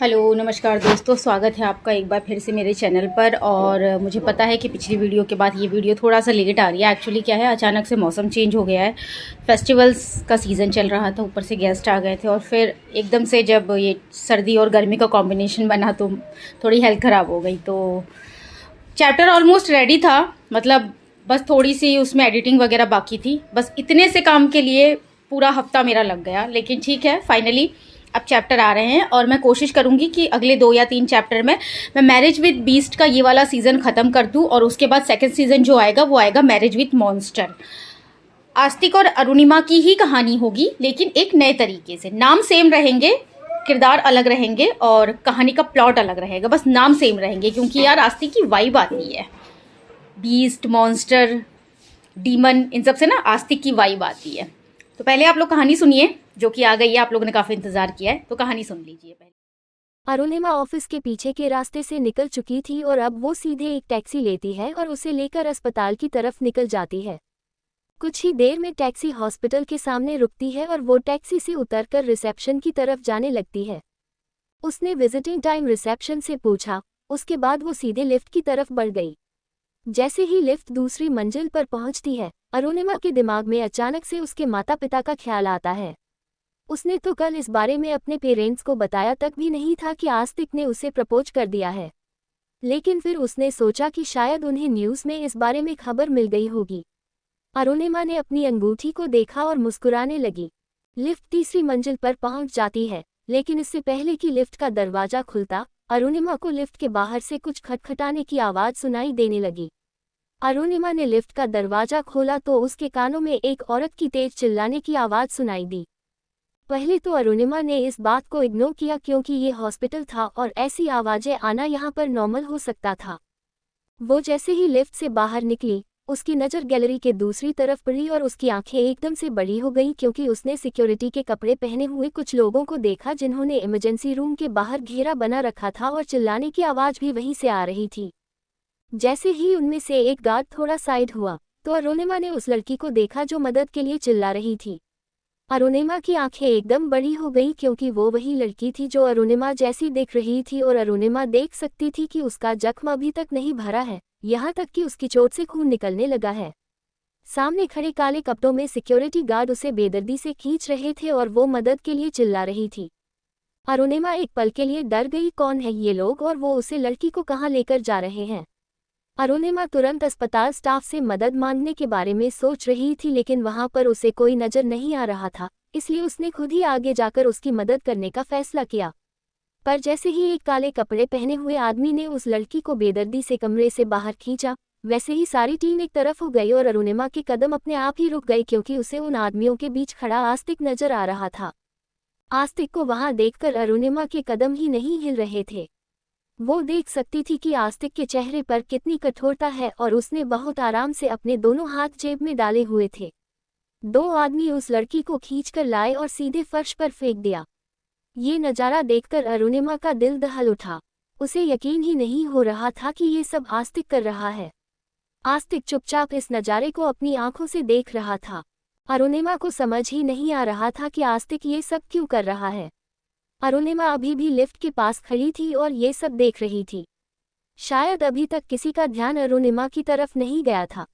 Hello नमस्कार दोस्तों, स्वागत है आपका एक बार फिर से मेरे चैनल पर। और मुझे पता है कि पिछली वीडियो के बाद ये वीडियो थोड़ा सा लेट आ रही है। एक्चुअली क्या है, अचानक से मौसम चेंज हो गया है। फेस्टिवल्स का सीज़न चल रहा था, ऊपर से गेस्ट आ गए थे और फिर एकदम से जब ये सर्दी और गर्मी का कॉम्बिनेशन बना तो थोड़ी हेल्थ ख़राब हो गई। तो चैप्टर ऑलमोस्ट रेडी था, मतलब बस थोड़ी सी उसमें एडिटिंग वगैरह बाकी थी। बस इतने से काम के लिए पूरा हफ्ता मेरा लग गया, लेकिन ठीक है, फाइनली अब चैप्टर आ रहे हैं और मैं कोशिश करूंगी कि अगले 2 या 3 चैप्टर में मैं मैरिज विद बीस्ट का ये वाला सीज़न ख़त्म कर दूं और उसके बाद सेकंड सीज़न जो आएगा वो आएगा मैरिज विद मॉन्स्टर। आस्तिक और अरुणिमा की ही कहानी होगी, लेकिन एक नए तरीके से। नाम सेम रहेंगे, किरदार अलग रहेंगे और कहानी का प्लॉट अलग रहेगा, बस नाम सेम रहेंगे। क्योंकि यार आस्तिक की वाइब आती है, बीस्ट, मॉन्स्टर, डीमन, इन सब से ना आस्तिक की वाइब आती है। तो पहले आप लोग कहानी सुनिए, जो कि आ गई है, आप लोगों ने काफ़ी इंतज़ार किया है, तो कहानी सुन लीजिए पहले। अरुणिमा ऑफिस के पीछे के रास्ते से निकल चुकी थी और अब वो सीधे एक टैक्सी लेती है और उसे लेकर अस्पताल की तरफ निकल जाती है। कुछ ही देर में टैक्सी हॉस्पिटल के सामने रुकती है और वो टैक्सी से उतरकर रिसेप्शन की तरफ जाने लगती है। उसने विजिटिंग टाइम रिसेप्शन से पूछा, उसके बाद वो सीधे लिफ्ट की तरफ बढ़ गई। जैसे ही लिफ्ट दूसरी मंजिल पर पहुंचती है, अरुणिमा के दिमाग में अचानक से उसके माता पिता का ख्याल आता है। उसने तो कल इस बारे में अपने पेरेंट्स को बताया तक भी नहीं था कि आस्तिक ने उसे प्रपोज कर दिया है। लेकिन फिर उसने सोचा कि शायद उन्हें न्यूज़ में इस बारे में खबर मिल गई होगी। अरुणिमा ने अपनी अंगूठी को देखा और मुस्कुराने लगी। लिफ्ट तीसरी मंजिल पर पहुंच जाती है, लेकिन इससे पहले कि लिफ्ट का दरवाजा खुलता, अरुणिमा को लिफ्ट के बाहर से कुछ खटखटाने की आवाज़ सुनाई देने लगी। अरुणिमा ने लिफ्ट का दरवाजा खोला तो उसके कानों में एक औरत की तेज चिल्लाने की आवाज़ सुनाई दी। पहले तो अरुणिमा ने इस बात को इग्नोर किया क्योंकि ये हॉस्पिटल था और ऐसी आवाज़ें आना यहाँ पर नॉर्मल हो सकता था। वो जैसे ही लिफ्ट से बाहर निकली, उसकी नज़र गैलरी के दूसरी तरफ पड़ी और उसकी आंखें एकदम से बड़ी हो गईं क्योंकि उसने सिक्योरिटी के कपड़े पहने हुए कुछ लोगों को देखा जिन्होंने इमरजेंसी रूम के बाहर घेरा बना रखा था और चिल्लाने की आवाज़ भी वहीं से आ रही थी। जैसे ही उनमें से एक गार्ड थोड़ा साइड हुआ, तो अरुणिमा ने उस लड़की को देखा जो मदद के लिए चिल्ला रही थी। अरुणिमा की आंखें एकदम बड़ी हो गई क्योंकि वो वही लड़की थी जो अरुणिमा जैसी दिख रही थी और अरुणिमा देख सकती थी कि उसका जख्म अभी तक नहीं भरा है, यहाँ तक कि उसकी चोट से खून निकलने लगा है। सामने खड़े काले कपड़ों में सिक्योरिटी गार्ड उसे बेदर्दी से खींच रहे थे और वो मदद के लिए चिल्ला रही थी। अरुणिमा एक पल के लिए डर गई, कौन है ये लोग और वो उसे लड़की को कहाँ लेकर जा रहे हैं। अरुणिमा तुरंत अस्पताल स्टाफ से मदद मांगने के बारे में सोच रही थी, लेकिन वहां पर उसे कोई नजर नहीं आ रहा था, इसलिए उसने खुद ही आगे जाकर उसकी मदद करने का फैसला किया। पर जैसे ही एक काले कपड़े पहने हुए आदमी ने उस लड़की को बेदर्दी से कमरे से बाहर खींचा, वैसे ही सारी टीम एक तरफ हो गई और अरुणिमा के कदम अपने आप ही रुक गए क्योंकि उसे उन आदमियों के बीच खड़ा आस्तिक नजर आ रहा था। आस्तिक को वहां देखकर अरुणिमा के कदम ही नहीं हिल रहे थे। वो देख सकती थी कि आस्तिक के चेहरे पर कितनी कठोरता है और उसने बहुत आराम से अपने दोनों हाथ जेब में डाले हुए थे। दो आदमी उस लड़की को खींचकर लाए और सीधे फर्श पर फेंक दिया। ये नज़ारा देखकर अरुणिमा का दिल दहल उठा। उसे यकीन ही नहीं हो रहा था कि ये सब आस्तिक कर रहा है। आस्तिक चुपचाप इस नज़ारे को अपनी आंखों से देख रहा था। अरुणिमा को समझ ही नहीं आ रहा था कि आस्तिक ये सब क्यों कर रहा है। अरुणिमा अभी भी लिफ्ट के पास खड़ी थी और ये सब देख रही थी। शायद अभी तक किसी का ध्यान अरुणिमा की तरफ नहीं गया था।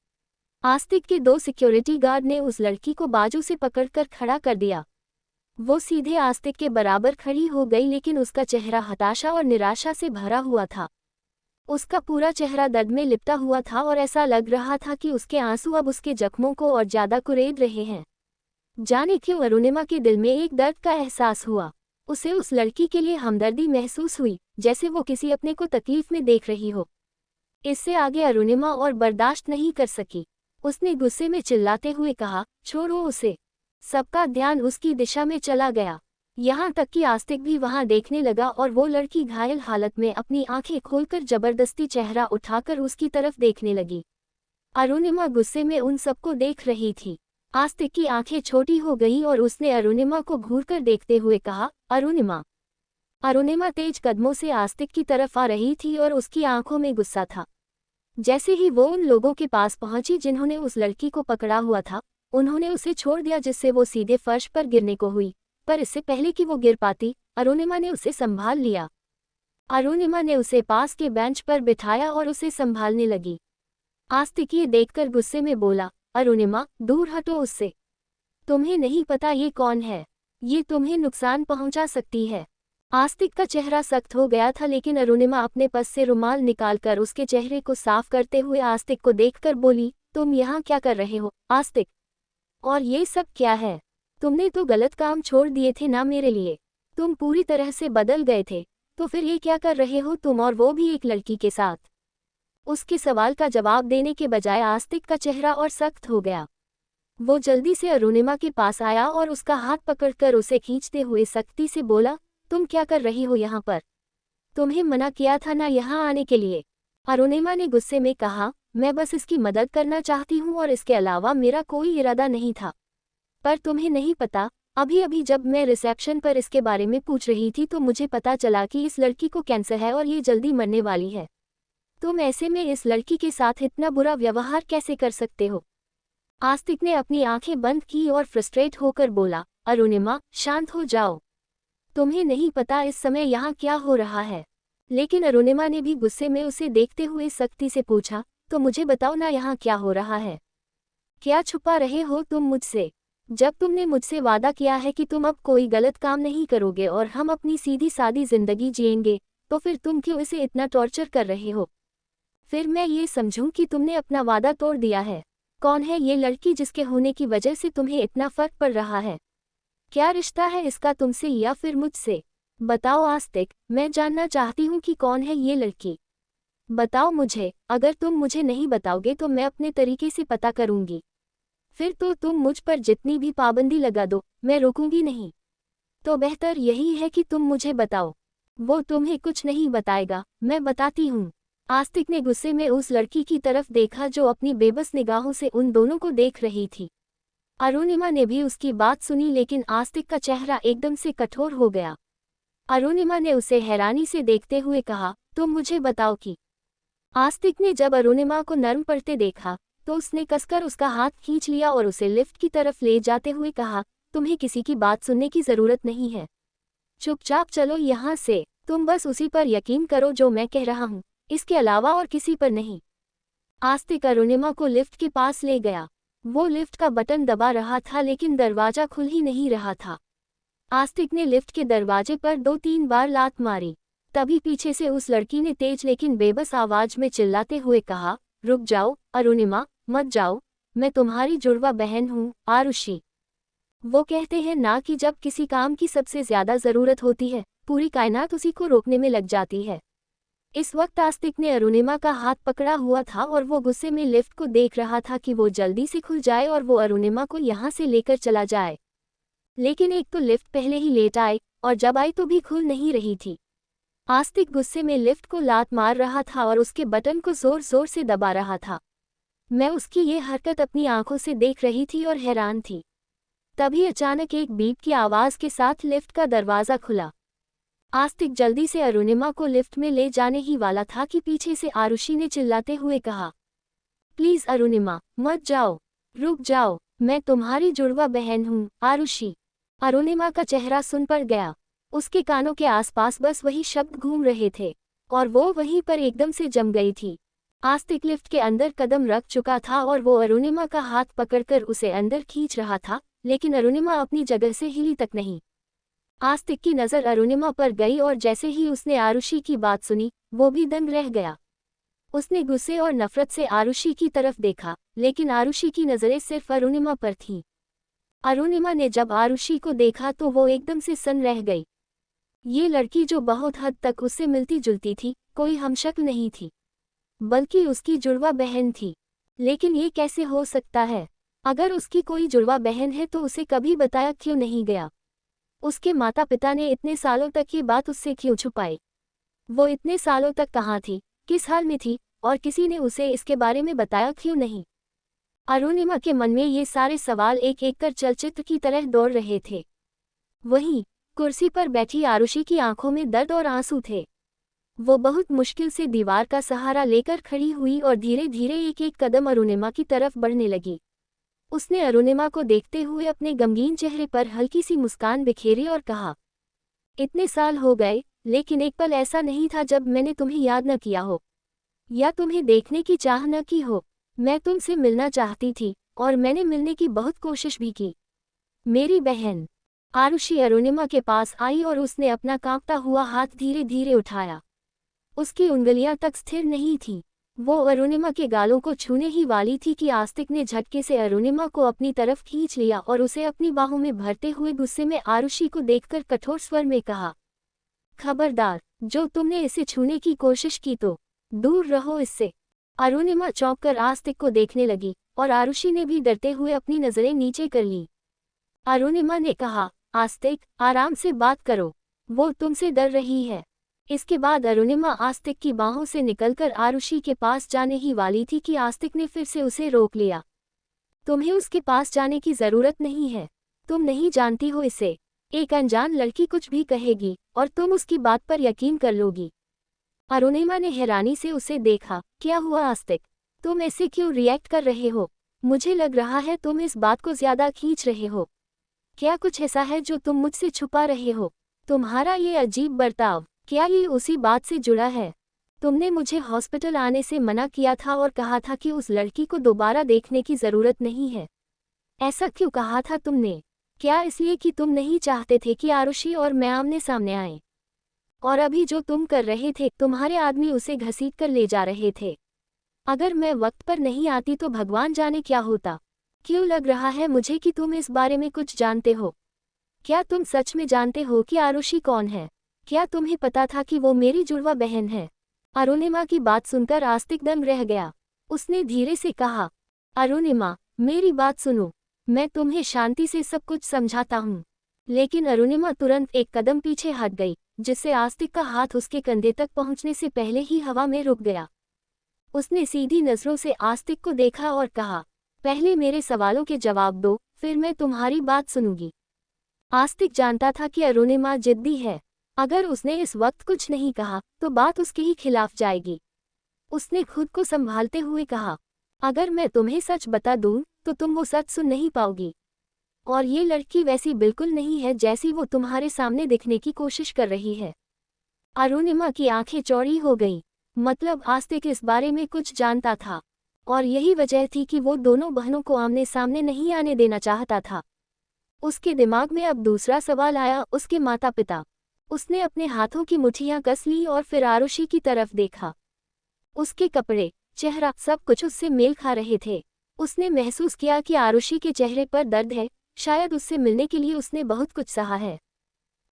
आस्तिक के दो सिक्योरिटी गार्ड ने उस लड़की को बाजू से पकड़कर खड़ा कर दिया। वो सीधे आस्तिक के बराबर खड़ी हो गई, लेकिन उसका चेहरा हताशा और निराशा से भरा हुआ था। उसका पूरा चेहरा दर्द में लिपटा हुआ था और ऐसा लग रहा था कि उसके आंसू अब उसके जख्मों को और ज्यादा कुरेद रहे हैं। जाने क्यों अरुणिमा के दिल में एक दर्द का एहसास हुआ। उसे उस लड़की के लिए हमदर्दी महसूस हुई, जैसे वो किसी अपने को तकलीफ में देख रही हो। इससे आगे अरुणिमा और बर्दाश्त नहीं कर सकी। उसने गुस्से में चिल्लाते हुए कहा, छोड़ो उसे। सबका ध्यान उसकी दिशा में चला गया, यहाँ तक कि आस्तिक भी वहां देखने लगा और वो लड़की घायल हालत में अपनी आंखें खोलकर जबरदस्ती चेहरा उठाकर उसकी तरफ देखने लगी। अरुणिमा गुस्से में उन सबको देख रही थी। आस्तिक की आंखें छोटी हो गईं और उसने अरुणिमा को घूरकर देखते हुए कहा, अरुणिमा। अरुणिमा तेज कदमों से आस्तिक की तरफ आ रही थी और उसकी आंखों में गुस्सा था। जैसे ही वो उन लोगों के पास पहुंची जिन्होंने उस लड़की को पकड़ा हुआ था, उन्होंने उसे छोड़ दिया जिससे वो सीधे फर्श पर गिरने को हुई। पर इससे पहले कि वो गिर पाती, अरुणिमा ने उसे संभाल लिया। अरुणिमा ने उसे पास के बेंच पर बिठाया और उसे संभालने लगी। आस्तिक ये देखकर गुस्से में बोला, अरुणिमा, दूर हटो उससे। तुम्हें नहीं पता ये कौन है, ये तुम्हें नुकसान पहुंचा सकती है। आस्तिक का चेहरा सख्त हो गया था, लेकिन अरुणिमा अपने पर्स से रुमाल निकालकर उसके चेहरे को साफ करते हुए आस्तिक को देखकर बोली, तुम यहाँ क्या कर रहे हो, आस्तिक? और ये सब क्या है? तुमने तो गलत काम छोड़ दिए थे ना मेरे लिए। तुम पूरी तरह से बदल गए थे, तो फिर ये क्या कर रहे हो तुम, और वो भी एक लड़की के साथ? उसके सवाल का जवाब देने के बजाय आस्तिक का चेहरा और सख्त हो गया। वो जल्दी से अरुणिमा के पास आया और उसका हाथ पकड़कर उसे खींचते हुए सख्ती से बोला, तुम क्या कर रही हो यहाँ पर? तुम्हें मना किया था ना यहाँ आने के लिए। अरुणिमा ने गुस्से में कहा, मैं बस इसकी मदद करना चाहती हूँ और इसके अलावा मेरा कोई इरादा नहीं था। पर तुम्हें नहीं पता, अभी अभी जब मैं रिसेप्शन पर इसके बारे में पूछ रही थी तो मुझे पता चला कि इस लड़की को कैंसर है और ये जल्दी मरने वाली है। तुम ऐसे में इस लड़की के साथ इतना बुरा व्यवहार कैसे कर सकते हो? आस्तिक ने अपनी आंखें बंद की और फ्रस्ट्रेट होकर बोला, अरुणिमा, शांत हो जाओ। तुम्हें नहीं पता इस समय यहाँ क्या हो रहा है। लेकिन अरुणिमा ने भी गुस्से में उसे देखते हुए सख्ती से पूछा, तो मुझे बताओ ना यहाँ क्या हो रहा है? क्या छुपा रहे हो तुम मुझसे? जब तुमने मुझसे वादा किया है कि तुम अब कोई गलत काम नहीं करोगे और हम अपनी सीधी सादी जिंदगी जिएंगे, तो फिर तुम क्यों इसे इतना टॉर्चर कर रहे हो? फिर मैं ये समझूं कि तुमने अपना वादा तोड़ दिया है। कौन है ये लड़की जिसके होने की वजह से तुम्हें इतना फर्क पड़ रहा है? क्या रिश्ता है इसका तुमसे या फिर मुझसे? बताओ आस्तिक, मैं जानना चाहती हूँ कि कौन है ये लड़की। बताओ मुझे, अगर तुम मुझे नहीं बताओगे तो मैं अपने तरीके से पता करूँगी। फिर तो तुम मुझ पर जितनी भी पाबंदी लगा दो, मैं रोकूंगी नहीं। तो बेहतर यही है कि तुम मुझे बताओ। वो तुम्हें कुछ नहीं बताएगा, मैं बताती हूँ। आस्तिक ने गुस्से में उस लड़की की तरफ देखा जो अपनी बेबस निगाहों से उन दोनों को देख रही थी। अरुणिमा ने भी उसकी बात सुनी, लेकिन आस्तिक का चेहरा एकदम से कठोर हो गया। अरुणिमा ने उसे हैरानी से देखते हुए कहा, तुम मुझे बताओ कि। आस्तिक ने जब अरुणिमा को नर्म पड़ते देखा तो उसने कसकर उसका हाथ खींच लिया और उसे लिफ्ट की तरफ ले जाते हुए कहा, तुम्हें किसी की बात सुनने की जरूरत नहीं है। चुपचाप चलो यहाँ से। तुम बस उसी पर यकीन करो जो मैं कह रहा हूँ, इसके अलावा और किसी पर नहीं। आस्तिक अरुणिमा को लिफ्ट के पास ले गया। वो लिफ्ट का बटन दबा रहा था लेकिन दरवाजा खुल ही नहीं रहा था। आस्तिक ने लिफ्ट के दरवाजे पर 2-3 बार लात मारी। तभी पीछे से उस लड़की ने तेज लेकिन बेबस आवाज में चिल्लाते हुए कहा, रुक जाओ अरुणिमा, मत जाओ, मैं तुम्हारी जुड़वा बहन हूँ, आरुषि। वो कहते हैं ना कि जब किसी काम की सबसे ज्यादा जरूरत होती है, पूरी कायनात उसी को रोकने में लग जाती है। इस वक्त आस्तिक ने अरुणिमा का हाथ पकड़ा हुआ था और वो गुस्से में लिफ्ट को देख रहा था कि वो जल्दी से खुल जाए और वो अरुणिमा को यहाँ से लेकर चला जाए। लेकिन एक तो लिफ्ट पहले ही लेट आए और जब आई तो भी खुल नहीं रही थी। आस्तिक गुस्से में लिफ्ट को लात मार रहा था और उसके बटन को जोर जोर से दबा रहा था। मैं उसकी ये हरकत अपनी आंखों से देख रही थी और हैरान थी। तभी अचानक एक बीप की आवाज के साथ लिफ्ट का दरवाजा खुला। आस्तिक जल्दी से अरुणिमा को लिफ्ट में ले जाने ही वाला था कि पीछे से आरुषि ने चिल्लाते हुए कहा, प्लीज अरुणिमा, मत जाओ, रुक जाओ, मैं तुम्हारी जुड़वा बहन हूँ, आरुषि। अरुणिमा का चेहरा सुन पड़ गया। उसके कानों के आसपास बस वही शब्द घूम रहे थे और वो वहीं पर एकदम से जम गई थी। आस्तिक लिफ्ट के अंदर कदम रख चुका था और वो अरुणिमा का हाथ पकड़कर उसे अंदर खींच रहा था, लेकिन अरुणिमा अपनी जगह से हिली तक नहीं। आस्तिक की नज़र अरुणिमा पर गई और जैसे ही उसने आरुषि की बात सुनी, वो भी दंग रह गया। उसने गुस्से और नफरत से आरुषि की तरफ देखा, लेकिन आरुषि की नज़रें सिर्फ अरुणिमा पर थीं। अरुणिमा ने जब आरुषि को देखा तो वो एकदम से सन्न रह गई। ये लड़की जो बहुत हद तक उससे मिलती जुलती थी, कोई हमशक्ल नहीं थी, बल्कि उसकी जुड़वा बहन थी। लेकिन ये कैसे हो सकता है? अगर उसकी कोई जुड़वा बहन है तो उसे कभी बताया क्यों नहीं गया? उसके माता पिता ने इतने सालों तक ये बात उससे क्यों छुपाई? वो इतने सालों तक कहाँ थी, किस हाल में थी, और किसी ने उसे इसके बारे में बताया क्यों नहीं? अरुणिमा के मन में ये सारे सवाल एक एक कर चलचित्र की तरह दौड़ रहे थे। वहीं कुर्सी पर बैठी आरुषि की आंखों में दर्द और आंसू थे। वो बहुत मुश्किल से दीवार का सहारा लेकर खड़ी हुई और धीरे धीरे एक एक कदम अरुणिमा की तरफ बढ़ने लगी। उसने अरुणिमा को देखते हुए अपने गमगीन चेहरे पर हल्की सी मुस्कान बिखेरी और कहा, इतने साल हो गए, लेकिन एक पल ऐसा नहीं था जब मैंने तुम्हें याद न किया हो या तुम्हें देखने की चाह न की हो। मैं तुमसे मिलना चाहती थी और मैंने मिलने की बहुत कोशिश भी की। मेरी बहन। आरुषि अरुणिमा के पास आई और उसने अपना कांपता हुआ हाथ धीरे धीरे उठाया। उसकी उंगलियां तक स्थिर नहीं थी। वो अरुणिमा के गालों को छूने ही वाली थी कि आस्तिक ने झटके से अरुणिमा को अपनी तरफ खींच लिया और उसे अपनी बाहों में भरते हुए गुस्से में आरुषि को देखकर कठोर स्वर में कहा, खबरदार, जो तुमने इसे छूने की कोशिश की तो दूर रहो इससे। अरुणिमा चौंक कर आस्तिक को देखने लगी और आरुषि ने भी डरते हुए अपनी नजरें नीचे कर ली। अरुणिमा ने कहा, आस्तिक, आराम से बात करो, वो तुमसे डर रही है। इसके बाद अरुणिमा आस्तिक की बाहों से निकलकर आरुषि के पास जाने ही वाली थी कि आस्तिक ने फिर से उसे रोक लिया। तुम्हें उसके पास जाने की जरूरत नहीं है। तुम नहीं जानती हो इसे। एक अनजान लड़की कुछ भी कहेगी और तुम उसकी बात पर यकीन कर लोगी। अरुणिमा ने हैरानी से उसे देखा। क्या हुआ आस्तिक? तुम ऐसे क्यों रिएक्ट कर रहे हो? मुझे लग रहा है तुम इस बात को ज्यादा खींच रहे हो। क्या कुछ ऐसा है जो तुम मुझसे छुपा रहे हो? तुम्हारा ये अजीब बर्ताव, क्या ये उसी बात से जुड़ा है? तुमने मुझे हॉस्पिटल आने से मना किया था और कहा था कि उस लड़की को दोबारा देखने की जरूरत नहीं है। ऐसा क्यों कहा था तुमने? क्या इसलिए कि तुम नहीं चाहते थे कि आरुषि और मैं आमने सामने आएं? और अभी जो तुम कर रहे थे, तुम्हारे आदमी उसे घसीट कर ले जा रहे थे। अगर मैं वक्त पर नहीं आती तो भगवान जाने क्या होता। क्यों लग रहा है मुझे कि तुम इस बारे में कुछ जानते हो? क्या तुम सच में जानते हो कि आरुषि कौन है? क्या तुम्हें पता था कि वो मेरी जुड़वा बहन है? अरुणिमा की बात सुनकर आस्तिक दंग रह गया। उसने धीरे से कहा, अरुणिमा, मेरी बात सुनो, मैं तुम्हें शांति से सब कुछ समझाता हूँ। लेकिन अरुणिमा तुरंत एक कदम पीछे हट गई, जिससे आस्तिक का हाथ उसके कंधे तक पहुँचने से पहले ही हवा में रुक गया। उसने सीधी नजरों से आस्तिक को देखा और कहा, पहले मेरे सवालों के जवाब दो, फिर मैं तुम्हारी बात सुनूंगी। आस्तिक जानता था कि अरुणिमा जिद्दी है। अगर उसने इस वक्त कुछ नहीं कहा तो बात उसके ही खिलाफ जाएगी। उसने खुद को संभालते हुए कहा, अगर मैं तुम्हें सच बता दूं तो तुम वो सच सुन नहीं पाओगी। और ये लड़की वैसी बिल्कुल नहीं है जैसी वो तुम्हारे सामने दिखने की कोशिश कर रही है। अरुणिमा की आंखें चौड़ी हो गईं। मतलब आस्तिक इस बारे में कुछ जानता था और यही वजह थी कि वो दोनों बहनों को आमने सामने नहीं आने देना चाहता था। उसके दिमाग में अब दूसरा सवाल आया, उसके माता पिता। उसने अपने हाथों की मुट्ठियां कस ली और फिर आरुषि की तरफ देखा। उसके कपड़े, चेहरा, सब कुछ उससे मेल खा रहे थे। उसने महसूस किया कि आरुषि के चेहरे पर दर्द है। शायद उससे मिलने के लिए उसने बहुत कुछ सहा है,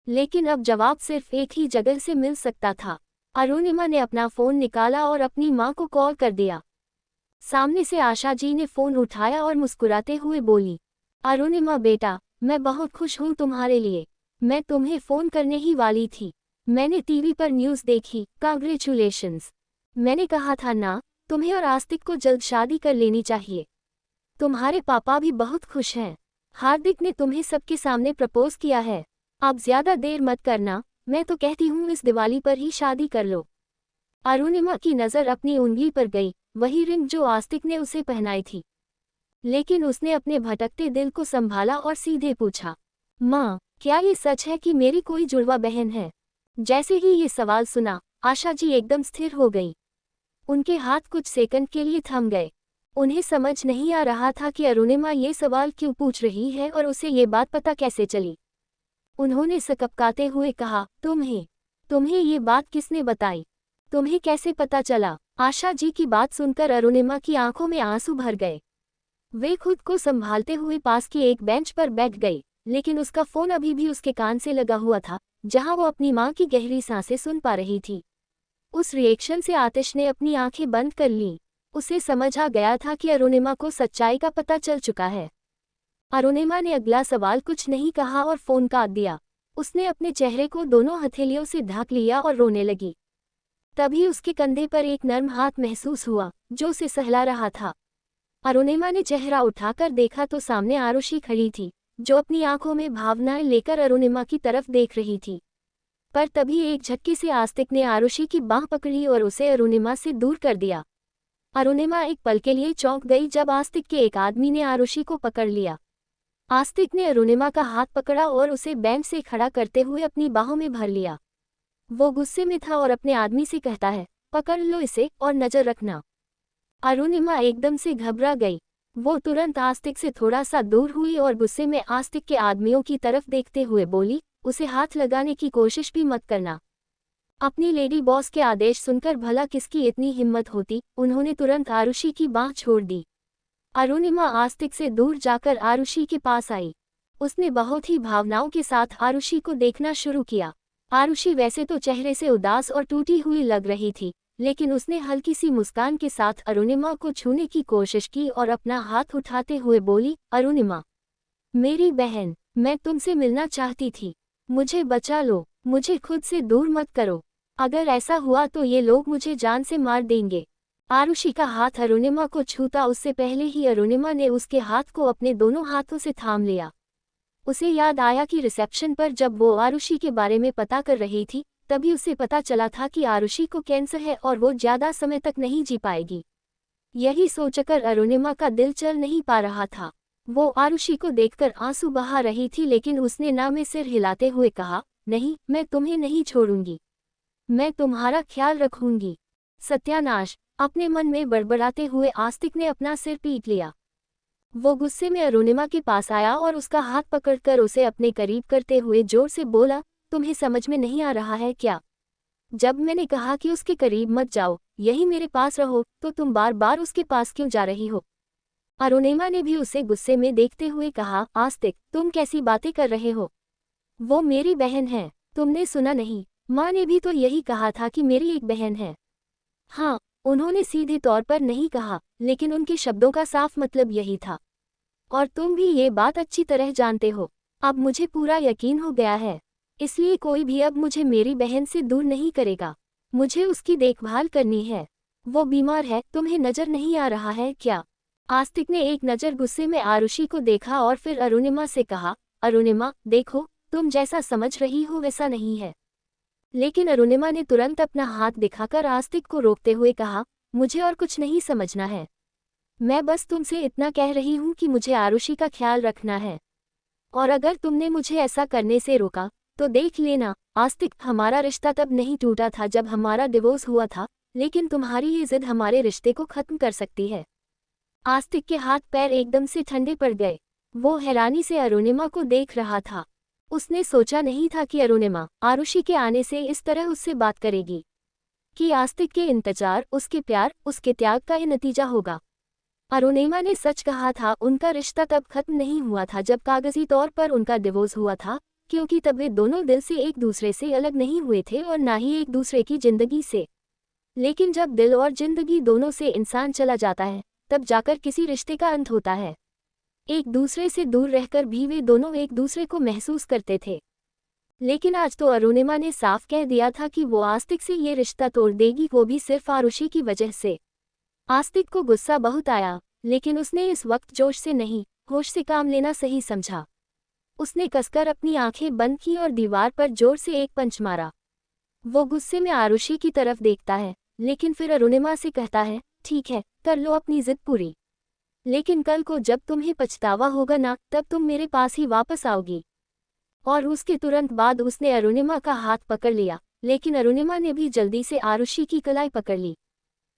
लेकिन अब जवाब सिर्फ एक ही जगह से मिल सकता था। अरुणिमा ने अपना फोन निकाला और अपनी माँ को कॉल कर दिया। सामने से आशा जी ने फोन उठाया और मुस्कुराते हुए बोली, अरुणिमा बेटा, मैं बहुत खुश हूँ तुम्हारे लिए। मैं तुम्हें फ़ोन करने ही वाली थी। मैंने टीवी पर न्यूज़ देखी। कांग्रेचुलेशंस। मैंने कहा था ना, तुम्हें और आस्तिक को जल्द शादी कर लेनी चाहिए। तुम्हारे पापा भी बहुत खुश हैं। हार्दिक ने तुम्हें सबके सामने प्रपोज किया है। अब ज़्यादा देर मत करना, मैं तो कहती हूँ इस दिवाली पर ही शादी कर लो। अरुणिमा की नज़र अपनी उंगली पर गई, वही रिंग जो आस्तिक ने उसे पहनाई थी। लेकिन उसने अपने भटकते दिल को संभाला और सीधे पूछा, माँ, क्या ये सच है कि मेरी कोई जुड़वा बहन है? जैसे ही ये सवाल सुना, आशा जी एकदम स्थिर हो गई। उनके हाथ कुछ सेकंड के लिए थम गए। उन्हें समझ नहीं आ रहा था कि अरुणिमा ये सवाल क्यों पूछ रही है और उसे ये बात पता कैसे चली। उन्होंने सकपकाते हुए कहा, तुम्हें ये बात किसने बताई? तुम्हें कैसे पता चला? आशा जी की बात सुनकर अरुणिमा की आंखों में आंसू भर गए। वे खुद को संभालते हुए पास की एक बेंच पर बैठ गई, लेकिन उसका फोन अभी भी उसके कान से लगा हुआ था, जहां वो अपनी मां की गहरी सांसें सुन पा रही थी। उस रिएक्शन से आतिश ने अपनी आंखें बंद कर लीं। उसे समझ आ गया था कि अरुणिमा को सच्चाई का पता चल चुका है। अरुणिमा ने अगला सवाल कुछ नहीं कहा और फोन काट दिया। उसने अपने चेहरे को दोनों हथेलियों से ढक लिया और रोने लगी। तभी उसके कंधे पर एक नर्म हाथ महसूस हुआ, जो उसे सहला रहा था। अरुणिमा ने चेहरा उठाकर देखा तो सामने आरुषि खड़ी थी, जो अपनी आंखों में भावनाएं लेकर अरुणिमा की तरफ देख रही थी। पर तभी एक झटके से आस्तिक ने आरुषि की बांह पकड़ी और उसे अरुणिमा से दूर कर दिया। अरुणिमा एक पल के लिए चौंक गई जब आस्तिक के एक आदमी ने आरुषि को पकड़ लिया। आस्तिक ने अरुणिमा का हाथ पकड़ा और उसे बेंच से खड़ा करते हुए अपनी बाहों में भर लिया। वो गुस्से में था और अपने आदमी से कहता है, पकड़ लो इसे और नजर रखना। अरुणिमा एकदम से घबरा गई। वो तुरंत आस्तिक से थोड़ा सा दूर हुई और गुस्से में आस्तिक के आदमियों की तरफ देखते हुए बोली, उसे हाथ लगाने की कोशिश भी मत करना। अपनी लेडी बॉस के आदेश सुनकर भला किसकी इतनी हिम्मत होती। उन्होंने तुरंत आरुषि की बांह छोड़ दी। अरुणिमा आस्तिक से दूर जाकर आरुषि के पास आई। उसने बहुत ही भावनाओं के साथ आरुषि को देखना शुरू किया। आरुषि वैसे तो चेहरे से उदास और टूटी हुई लग रही थी, लेकिन उसने हल्की सी मुस्कान के साथ अरुणिमा को छूने की कोशिश की और अपना हाथ उठाते हुए बोली, अरुणिमा, मेरी बहन, मैं तुमसे मिलना चाहती थी। मुझे बचा लो, मुझे खुद से दूर मत करो। अगर ऐसा हुआ तो ये लोग मुझे जान से मार देंगे। आरुषि का हाथ अरुणिमा को छूता उससे पहले ही अरुणिमा ने उसके हाथ को अपने दोनों हाथों से थाम लिया। उसे याद आया कि रिसेप्शन पर जब वो आरुषि के बारे में पता कर रही थी, तभी उसे पता चला था कि आरुषि को कैंसर है और वो ज्यादा समय तक नहीं जी पाएगी। यही सोचकर अरुणिमा का दिल चल नहीं पा रहा था। वो आरुषि को देखकर आंसू बहा रही थी, लेकिन उसने ना में सिर हिलाते हुए कहा, नहीं, मैं तुम्हें नहीं छोड़ूंगी। मैं तुम्हारा ख्याल रखूंगी। सत्यानाश, अपने मन में बड़बड़ाते हुए आस्तिक ने अपना सिर पीट लिया। वो गुस्से में अरुणिमा के पास आया और उसका हाथ पकड़कर उसे अपने करीब करते हुए जोर से बोला, तुम्हें समझ में नहीं आ रहा है क्या? जब मैंने कहा कि उसके करीब मत जाओ, यही मेरे पास रहो, तो तुम बार बार उसके पास क्यों जा रही हो? अरुणिमा ने भी उसे गुस्से में देखते हुए कहा, आस्तिक, तुम कैसी बातें कर रहे हो? वो मेरी बहन है, तुमने सुना नहीं? माँ ने भी तो यही कहा था कि मेरी एक बहन है। हाँ, उन्होंने सीधे तौर पर नहीं कहा, लेकिन उनके शब्दों का साफ मतलब यही था। और तुम भी ये बात अच्छी तरह जानते हो। अब मुझे पूरा यकीन हो गया है, इसलिए कोई भी अब मुझे मेरी बहन से दूर नहीं करेगा। मुझे उसकी देखभाल करनी है। वो बीमार है, तुम्हें नजर नहीं आ रहा है क्या? आस्तिक ने एक नज़र गुस्से में आरुषि को देखा और फिर अरुणिमा से कहा, अरुणिमा, देखो, तुम जैसा समझ रही हो वैसा नहीं है। लेकिन अरुणिमा ने तुरंत अपना हाथ दिखाकर आस्तिक को रोकते हुए कहा, मुझे और कुछ नहीं समझना है। मैं बस तुमसे इतना कह रही हूँ कि मुझे आरुषि का ख्याल रखना है। और अगर तुमने मुझे ऐसा करने से रोका, तो देख लेना, आस्तिक, हमारा रिश्ता तब नहीं टूटा था जब हमारा डिवोर्स हुआ था, लेकिन तुम्हारी ये जिद हमारे रिश्ते को खत्म कर सकती है। आस्तिक के हाथ पैर एकदम से ठंडे पड़ गए। वो हैरानी से अरुणिमा को देख रहा था। उसने सोचा नहीं था कि अरुणिमा आरुषि के आने से इस तरह उससे बात करेगी, कि आस्तिक के इंतजार, उसके प्यार, उसके त्याग का ये नतीजा होगा। अरुणिमा ने सच कहा था, उनका रिश्ता तब खत्म नहीं हुआ था जब कागजी तौर पर उनका डिवोर्स हुआ था, क्योंकि तब वे दोनों दिल से एक दूसरे से अलग नहीं हुए थे और ना ही एक दूसरे की जिंदगी से। लेकिन जब दिल और जिंदगी दोनों से इंसान चला जाता है, तब जाकर किसी रिश्ते का अंत होता है। एक दूसरे से दूर रहकर भी वे दोनों एक दूसरे को महसूस करते थे। लेकिन आज तो अरुणिमा ने साफ कह दिया था कि वो आस्तिक से ये रिश्ता तोड़ देगी, वो भी सिर्फ आरुषि की वजह से। आस्तिक को गुस्सा बहुत आया, लेकिन उसने इस वक्त जोश से नहीं, होश से काम लेना सही समझा। उसने कसकर अपनी आंखें बंद की और दीवार पर जोर से एक पंच मारा। वो गुस्से में आरुषि की तरफ देखता है, लेकिन फिर अरुणिमा से कहता है, ठीक है, कर लो अपनी जिद पूरी, लेकिन कल को जब तुम्हें पछतावा होगा ना, तब तुम मेरे पास ही वापस आओगी। और उसके तुरंत बाद उसने अरुणिमा का हाथ पकड़ लिया, लेकिन अरुणिमा ने भी जल्दी से आरुषि की कलाई पकड़ ली।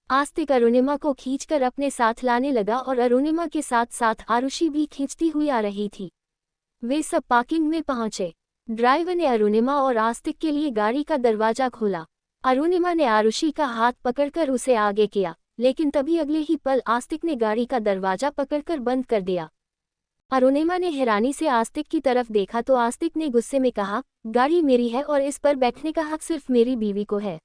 आस्तिक अरुणिमा को खींचकर अपने साथ लाने लगा और अरुणिमा के साथ साथ आरुषि भी खींचती हुई आ रही थी। वे सब पार्किंग में पहुंचे। ड्राइवर ने अरुणिमा और आस्तिक के लिए गाड़ी का दरवाजा खोला। अरुणिमा ने आरुषि का हाथ पकड़कर उसे आगे किया, लेकिन तभी अगले ही पल आस्तिक ने गाड़ी का दरवाजा पकड़कर बंद कर दिया। अरुणिमा ने हैरानी से आस्तिक की तरफ देखा तो आस्तिक ने गुस्से में कहा, गाड़ी मेरी है और इस पर बैठने का हक सिर्फ मेरी बीवी को है।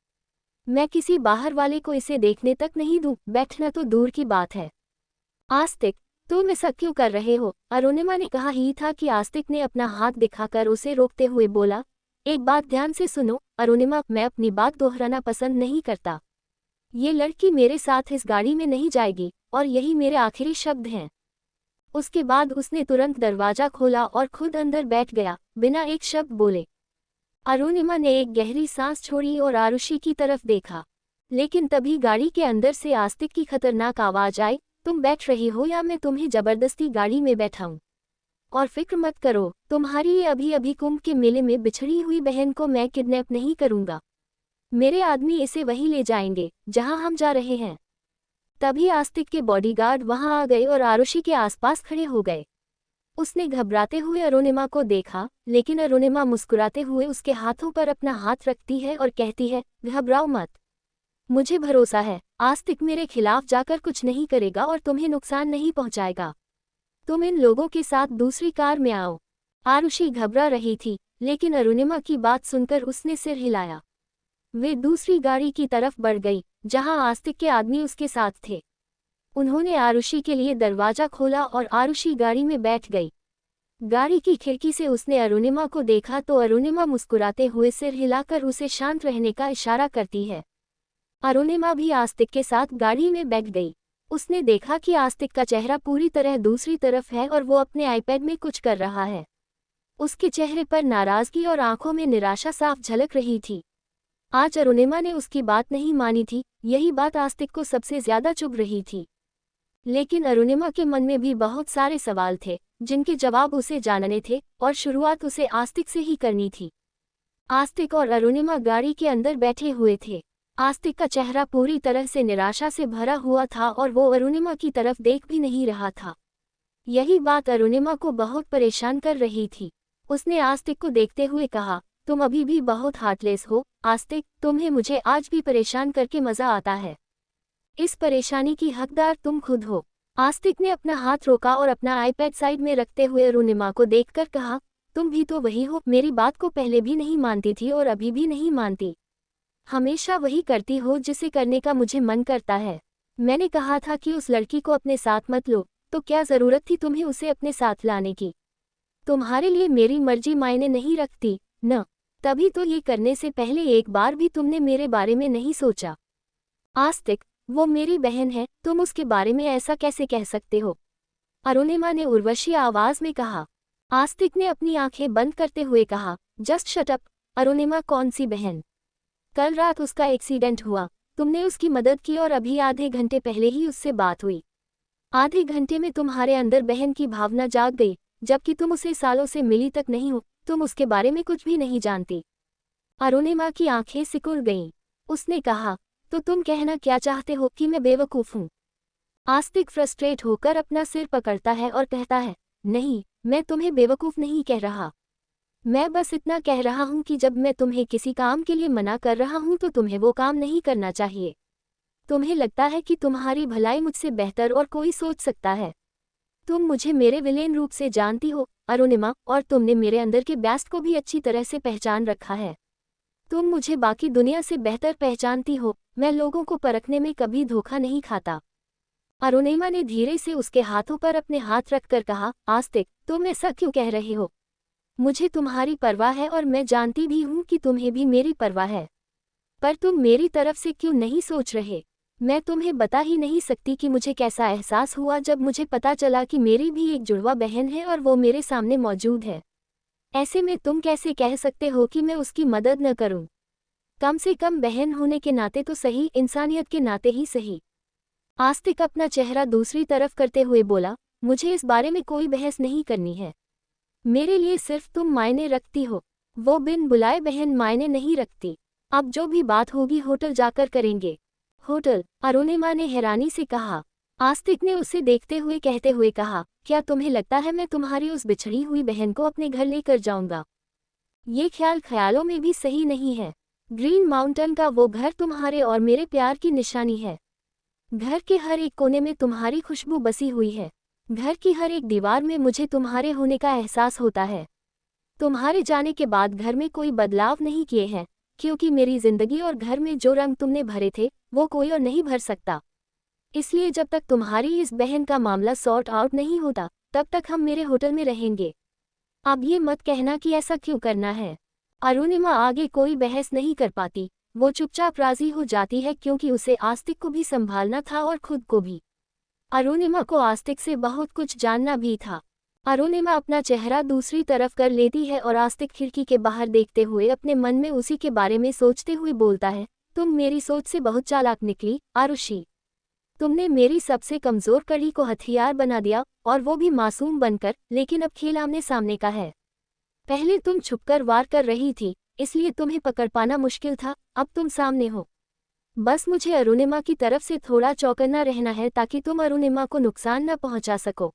मैं किसी बाहर वाले को इसे देखने तक नहीं दूं, बैठना तो दूर की बात है। आस्तिक, तुम ऐसा क्यों कर रहे हो? अरुणिमा ने कहा ही था कि आस्तिक ने अपना हाथ दिखाकर उसे रोकते हुए बोला, एक बात ध्यान से सुनो अरुणिमा, मैं अपनी बात दोहराना पसंद नहीं करता। ये लड़की मेरे साथ इस गाड़ी में नहीं जाएगी, और यही मेरे आखिरी शब्द हैं। उसके बाद उसने तुरंत दरवाजा खोला और खुद अंदर बैठ गया, बिना एक शब्द बोले। अरुणिमा ने एक गहरी सांस छोड़ी और आरुषि की तरफ देखा, लेकिन तभी गाड़ी के अंदर से आस्तिक की खतरनाक आवाज आई, तुम बैठ रही हो या मैं तुम्हें जबरदस्ती गाड़ी में बैठाऊं? और फिक्र मत करो, तुम्हारी ये अभी अभी कुंभ के मेले में बिछड़ी हुई बहन को मैं किडनैप नहीं करूंगा। मेरे आदमी इसे वहीं ले जाएंगे जहां हम जा रहे हैं। तभी आस्तिक के बॉडीगार्ड वहां आ गए और आरुषि के आसपास खड़े हो गए। उसने घबराते हुए अरुणिमा को देखा, लेकिन अरुणिमा मुस्कुराते हुए उसके हाथों पर अपना हाथ रखती है और कहती है, घबराओ मत, मुझे भरोसा है, आस्तिक मेरे खिलाफ जाकर कुछ नहीं करेगा और तुम्हें नुकसान नहीं पहुंचाएगा। तुम इन लोगों के साथ दूसरी कार में आओ। आरुषि घबरा रही थी, लेकिन अरुणिमा की बात सुनकर उसने सिर हिलाया। वे दूसरी गाड़ी की तरफ बढ़ गई, जहां आस्तिक के आदमी उसके साथ थे। उन्होंने आरुषि के लिए दरवाजा खोला और आरुषि गाड़ी में बैठ गई। गाड़ी की खिड़की से उसने अरुणिमा को देखा तो अरुणिमा मुस्कुराते हुए सिर हिलाकर उसे शांत रहने का इशारा करती है। अरुणिमा भी आस्तिक के साथ गाड़ी में बैठ गई। उसने देखा कि आस्तिक का चेहरा पूरी तरह दूसरी तरफ है और वो अपने आईपैड में कुछ कर रहा है। उसके चेहरे पर नाराजगी और आंखों में निराशा साफ झलक रही थी। आज अरुणिमा ने उसकी बात नहीं मानी थी, यही बात आस्तिक को सबसे ज्यादा चुभ रही थी। लेकिन अरुणिमा के मन में भी बहुत सारे सवाल थे, जिनके जवाब उसे जानने थे, और शुरुआत उसे आस्तिक से ही करनी थी। आस्तिक और अरुणिमा गाड़ी के अंदर बैठे हुए थे। आस्तिक का चेहरा पूरी तरह से निराशा से भरा हुआ था और वो अरुणिमा की तरफ देख भी नहीं रहा था। यही बात अरुणिमा को बहुत परेशान कर रही थी। उसने आस्तिक को देखते हुए कहा, तुम अभी भी बहुत हार्टलेस हो आस्तिक, तुम्हें मुझे आज भी परेशान करके मजा आता है। इस परेशानी की हकदार तुम खुद हो। आस्तिक ने अपना हाथ रोका और अपना आईपैड साइड में रखते हुए अरुणिमा को देखकर कहा, तुम भी तो वही हो, मेरी बात को पहले भी नहीं मानती थी और अभी भी नहीं मानती। हमेशा वही करती हो जिसे करने का मुझे मन करता है। मैंने कहा था कि उस लड़की को अपने साथ मत लो, तो क्या जरूरत थी तुम्हें उसे अपने साथ लाने की? तुम्हारे लिए मेरी मर्जी मायने नहीं रखती न? तभी तो ये करने से पहले एक बार भी तुमने मेरे बारे में नहीं सोचा। आस्तिक, वो मेरी बहन है, तुम उसके बारे में ऐसा कैसे कह सकते हो? अरुणिमा ने उर्वशी आवाज में कहा। आस्तिक ने अपनी आंखें बंद करते हुए कहा, जस्ट शट अप। अरुणिमा कौन सी बहन? कल रात उसका एक्सीडेंट हुआ, तुमने उसकी मदद की और अभी आधे घंटे पहले ही उससे बात हुई। आधे घंटे में तुम्हारे अंदर बहन की भावना जाग गई, जबकि तुम उसे सालों से मिली तक नहीं हो, तुम उसके बारे में कुछ भी नहीं जानती। अरुणिमा की आंखें सिकुड़ गईं। उसने कहा, तो तुम कहना क्या चाहते हो कि मैं बेवकूफ़ हूँ? आस्तिक फ्रस्ट्रेट होकर अपना सिर पकड़ता है और कहता है, नहीं, मैं तुम्हें बेवकूफ़ नहीं कह रहा। मैं बस इतना कह रहा हूँ कि जब मैं तुम्हें किसी काम के लिए मना कर रहा हूँ तो तुम्हें वो काम नहीं करना चाहिए। तुम्हें लगता है कि तुम्हारी भलाई मुझसे बेहतर और कोई सोच सकता है। तुम मुझे मेरे विलेन रूप से जानती हो अरुणिमा, और तुमने मेरे अंदर के बेस्ट को भी अच्छी तरह से पहचान रखा है। तुम मुझे बाकी दुनिया से बेहतर पहचानती हो, मैं लोगों को परखने में कभी धोखा नहीं खाता। अरुणिमा ने धीरे से उसके हाथों पर अपने हाथ रखकर कहा, आस्तिक, तुम ऐसा क्यों कह रहे हो? मुझे तुम्हारी परवाह है और मैं जानती भी हूँ कि तुम्हें भी मेरी परवाह है, पर तुम मेरी तरफ से क्यों नहीं सोच रहे? मैं तुम्हें बता ही नहीं सकती कि मुझे कैसा एहसास हुआ जब मुझे पता चला कि मेरी भी एक जुड़वा बहन है और वो मेरे सामने मौजूद है। ऐसे में तुम कैसे कह सकते हो कि मैं उसकी मदद न करूं? कम से कम बहन होने के नाते तो सही, इंसानियत के नाते ही सही। आस्तिक अपना चेहरा दूसरी तरफ करते हुए बोला, मुझे इस बारे में कोई बहस नहीं करनी है। मेरे लिए सिर्फ तुम मायने रखती हो, वो बिन बुलाए बहन मायने नहीं रखती। अब जो भी बात होगी होटल जाकर करेंगे। होटल? अरुणिमा ने हैरानी से कहा। आस्तिक ने उसे देखते हुए कहते हुए कहा, क्या तुम्हें लगता है मैं तुम्हारी उस बिछड़ी हुई बहन को अपने घर लेकर जाऊंगा? ये ख्याल ख्यालों में भी सही नहीं है। ग्रीन माउंटेन का वो घर तुम्हारे और मेरे प्यार की निशानी है। घर के हर एक कोने में तुम्हारी खुशबू बसी हुई है। घर की हर एक दीवार में मुझे तुम्हारे होने का एहसास होता है। तुम्हारे जाने के बाद घर में कोई बदलाव नहीं किए हैं, क्योंकि मेरी जिंदगी और घर में जो रंग तुमने भरे थे वो कोई और नहीं भर सकता। इसलिए जब तक तुम्हारी इस बहन का मामला सॉर्ट आउट नहीं होता तब तक हम मेरे होटल में रहेंगे। अब ये मत कहना कि ऐसा क्यों करना है। अरुणिमा आगे कोई बहस नहीं कर पाती, वो चुपचाप राजी हो जाती है क्योंकि उसे आस्तिक को भी संभालना था और खुद को भी। अरुणिमा को आस्तिक से बहुत कुछ जानना भी था। अरुणिमा अपना चेहरा दूसरी तरफ कर लेती है और आस्तिक खिड़की के बाहर देखते हुए अपने मन में उसी के बारे में सोचते हुए बोलता है, तुम मेरी सोच से बहुत चालाक निकली आरुषि। तुमने मेरी सबसे कमजोर कड़ी को हथियार बना दिया, और वो भी मासूम बनकर, लेकिन अब खेल आमने सामने का है। पहले तुम छुपकर वार कर रही थी, इसलिए तुम्हें पकड़ पाना मुश्किल था, अब तुम सामने हो। बस मुझे अरुणिमा की तरफ से थोड़ा चौकन्ना रहना है ताकि तुम अरुणिमा को नुकसान न पहुंचा सको।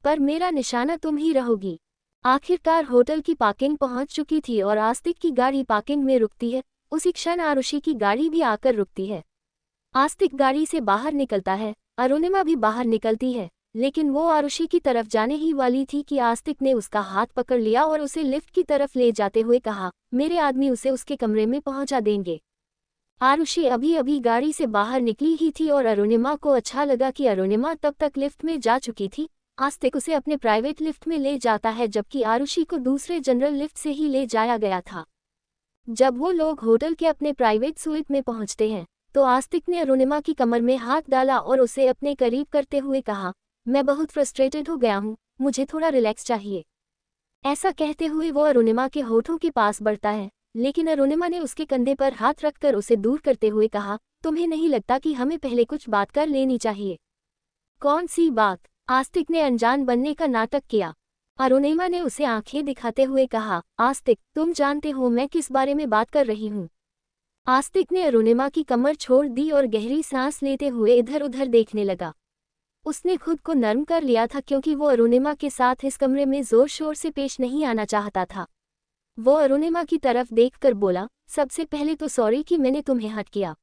पर मेरा निशाना तुम ही रहोगी। आखिरकार होटल की पार्किंग पहुंच चुकी थी और आस्तिक की गाड़ी पार्किंग में रुकती है। उसी क्षण आरुषि की गाड़ी भी आकर रुकती है। आस्तिक गाड़ी से बाहर निकलता है, अरुणिमा भी बाहर निकलती है, लेकिन वो आरुषि की तरफ जाने ही वाली थी कि आस्तिक ने उसका हाथ पकड़ लिया और उसे लिफ्ट की तरफ ले जाते हुए कहा, मेरे आदमी उसे उसके कमरे में पहुंचा देंगे। आरुषि अभी अभी गाड़ी से बाहर निकली ही थी और अरुणिमा को अच्छा लगा कि अरुणिमा तब तक लिफ्ट में जा चुकी थी। आस्तिक उसे अपने प्राइवेट लिफ्ट में ले जाता है, जबकि आरुषि को दूसरे जनरल लिफ्ट से ही ले जाया गया था। जब वो लोग होटल के अपने प्राइवेट स्वीट में पहुंचते हैं तो आस्तिक ने अरुणिमा की कमर में हाथ डाला और उसे अपने करीब करते हुए कहा, मैं बहुत फ्रस्ट्रेटेड हो गया हूँ, मुझे थोड़ा रिलैक्स चाहिए। ऐसा कहते हुए वो अरुणिमा के होठों के पास बढ़ता है, लेकिन अरुणिमा ने उसके कंधे पर हाथ रखकर उसे दूर करते हुए कहा, तुम्हें नहीं लगता कि हमें पहले कुछ बात कर लेनी चाहिए? कौन सी बात? आस्तिक ने अनजान बनने का नाटक किया। अरुणिमा ने उसे आंखें दिखाते हुए कहा, आस्तिक, तुम जानते हो मैं किस बारे में बात कर रही हूँ। आस्तिक ने अरुणिमा की कमर छोड़ दी और गहरी सांस लेते हुए इधर उधर देखने लगा। उसने खुद को नर्म कर लिया था क्योंकि वो अरुणिमा के साथ इस कमरे में जोर शोर से पेश नहीं आना चाहता था। वो अरुणिमा की तरफ देखकर बोला, सबसे पहले तो सॉरी कि मैंने तुम्हें हर्ट किया,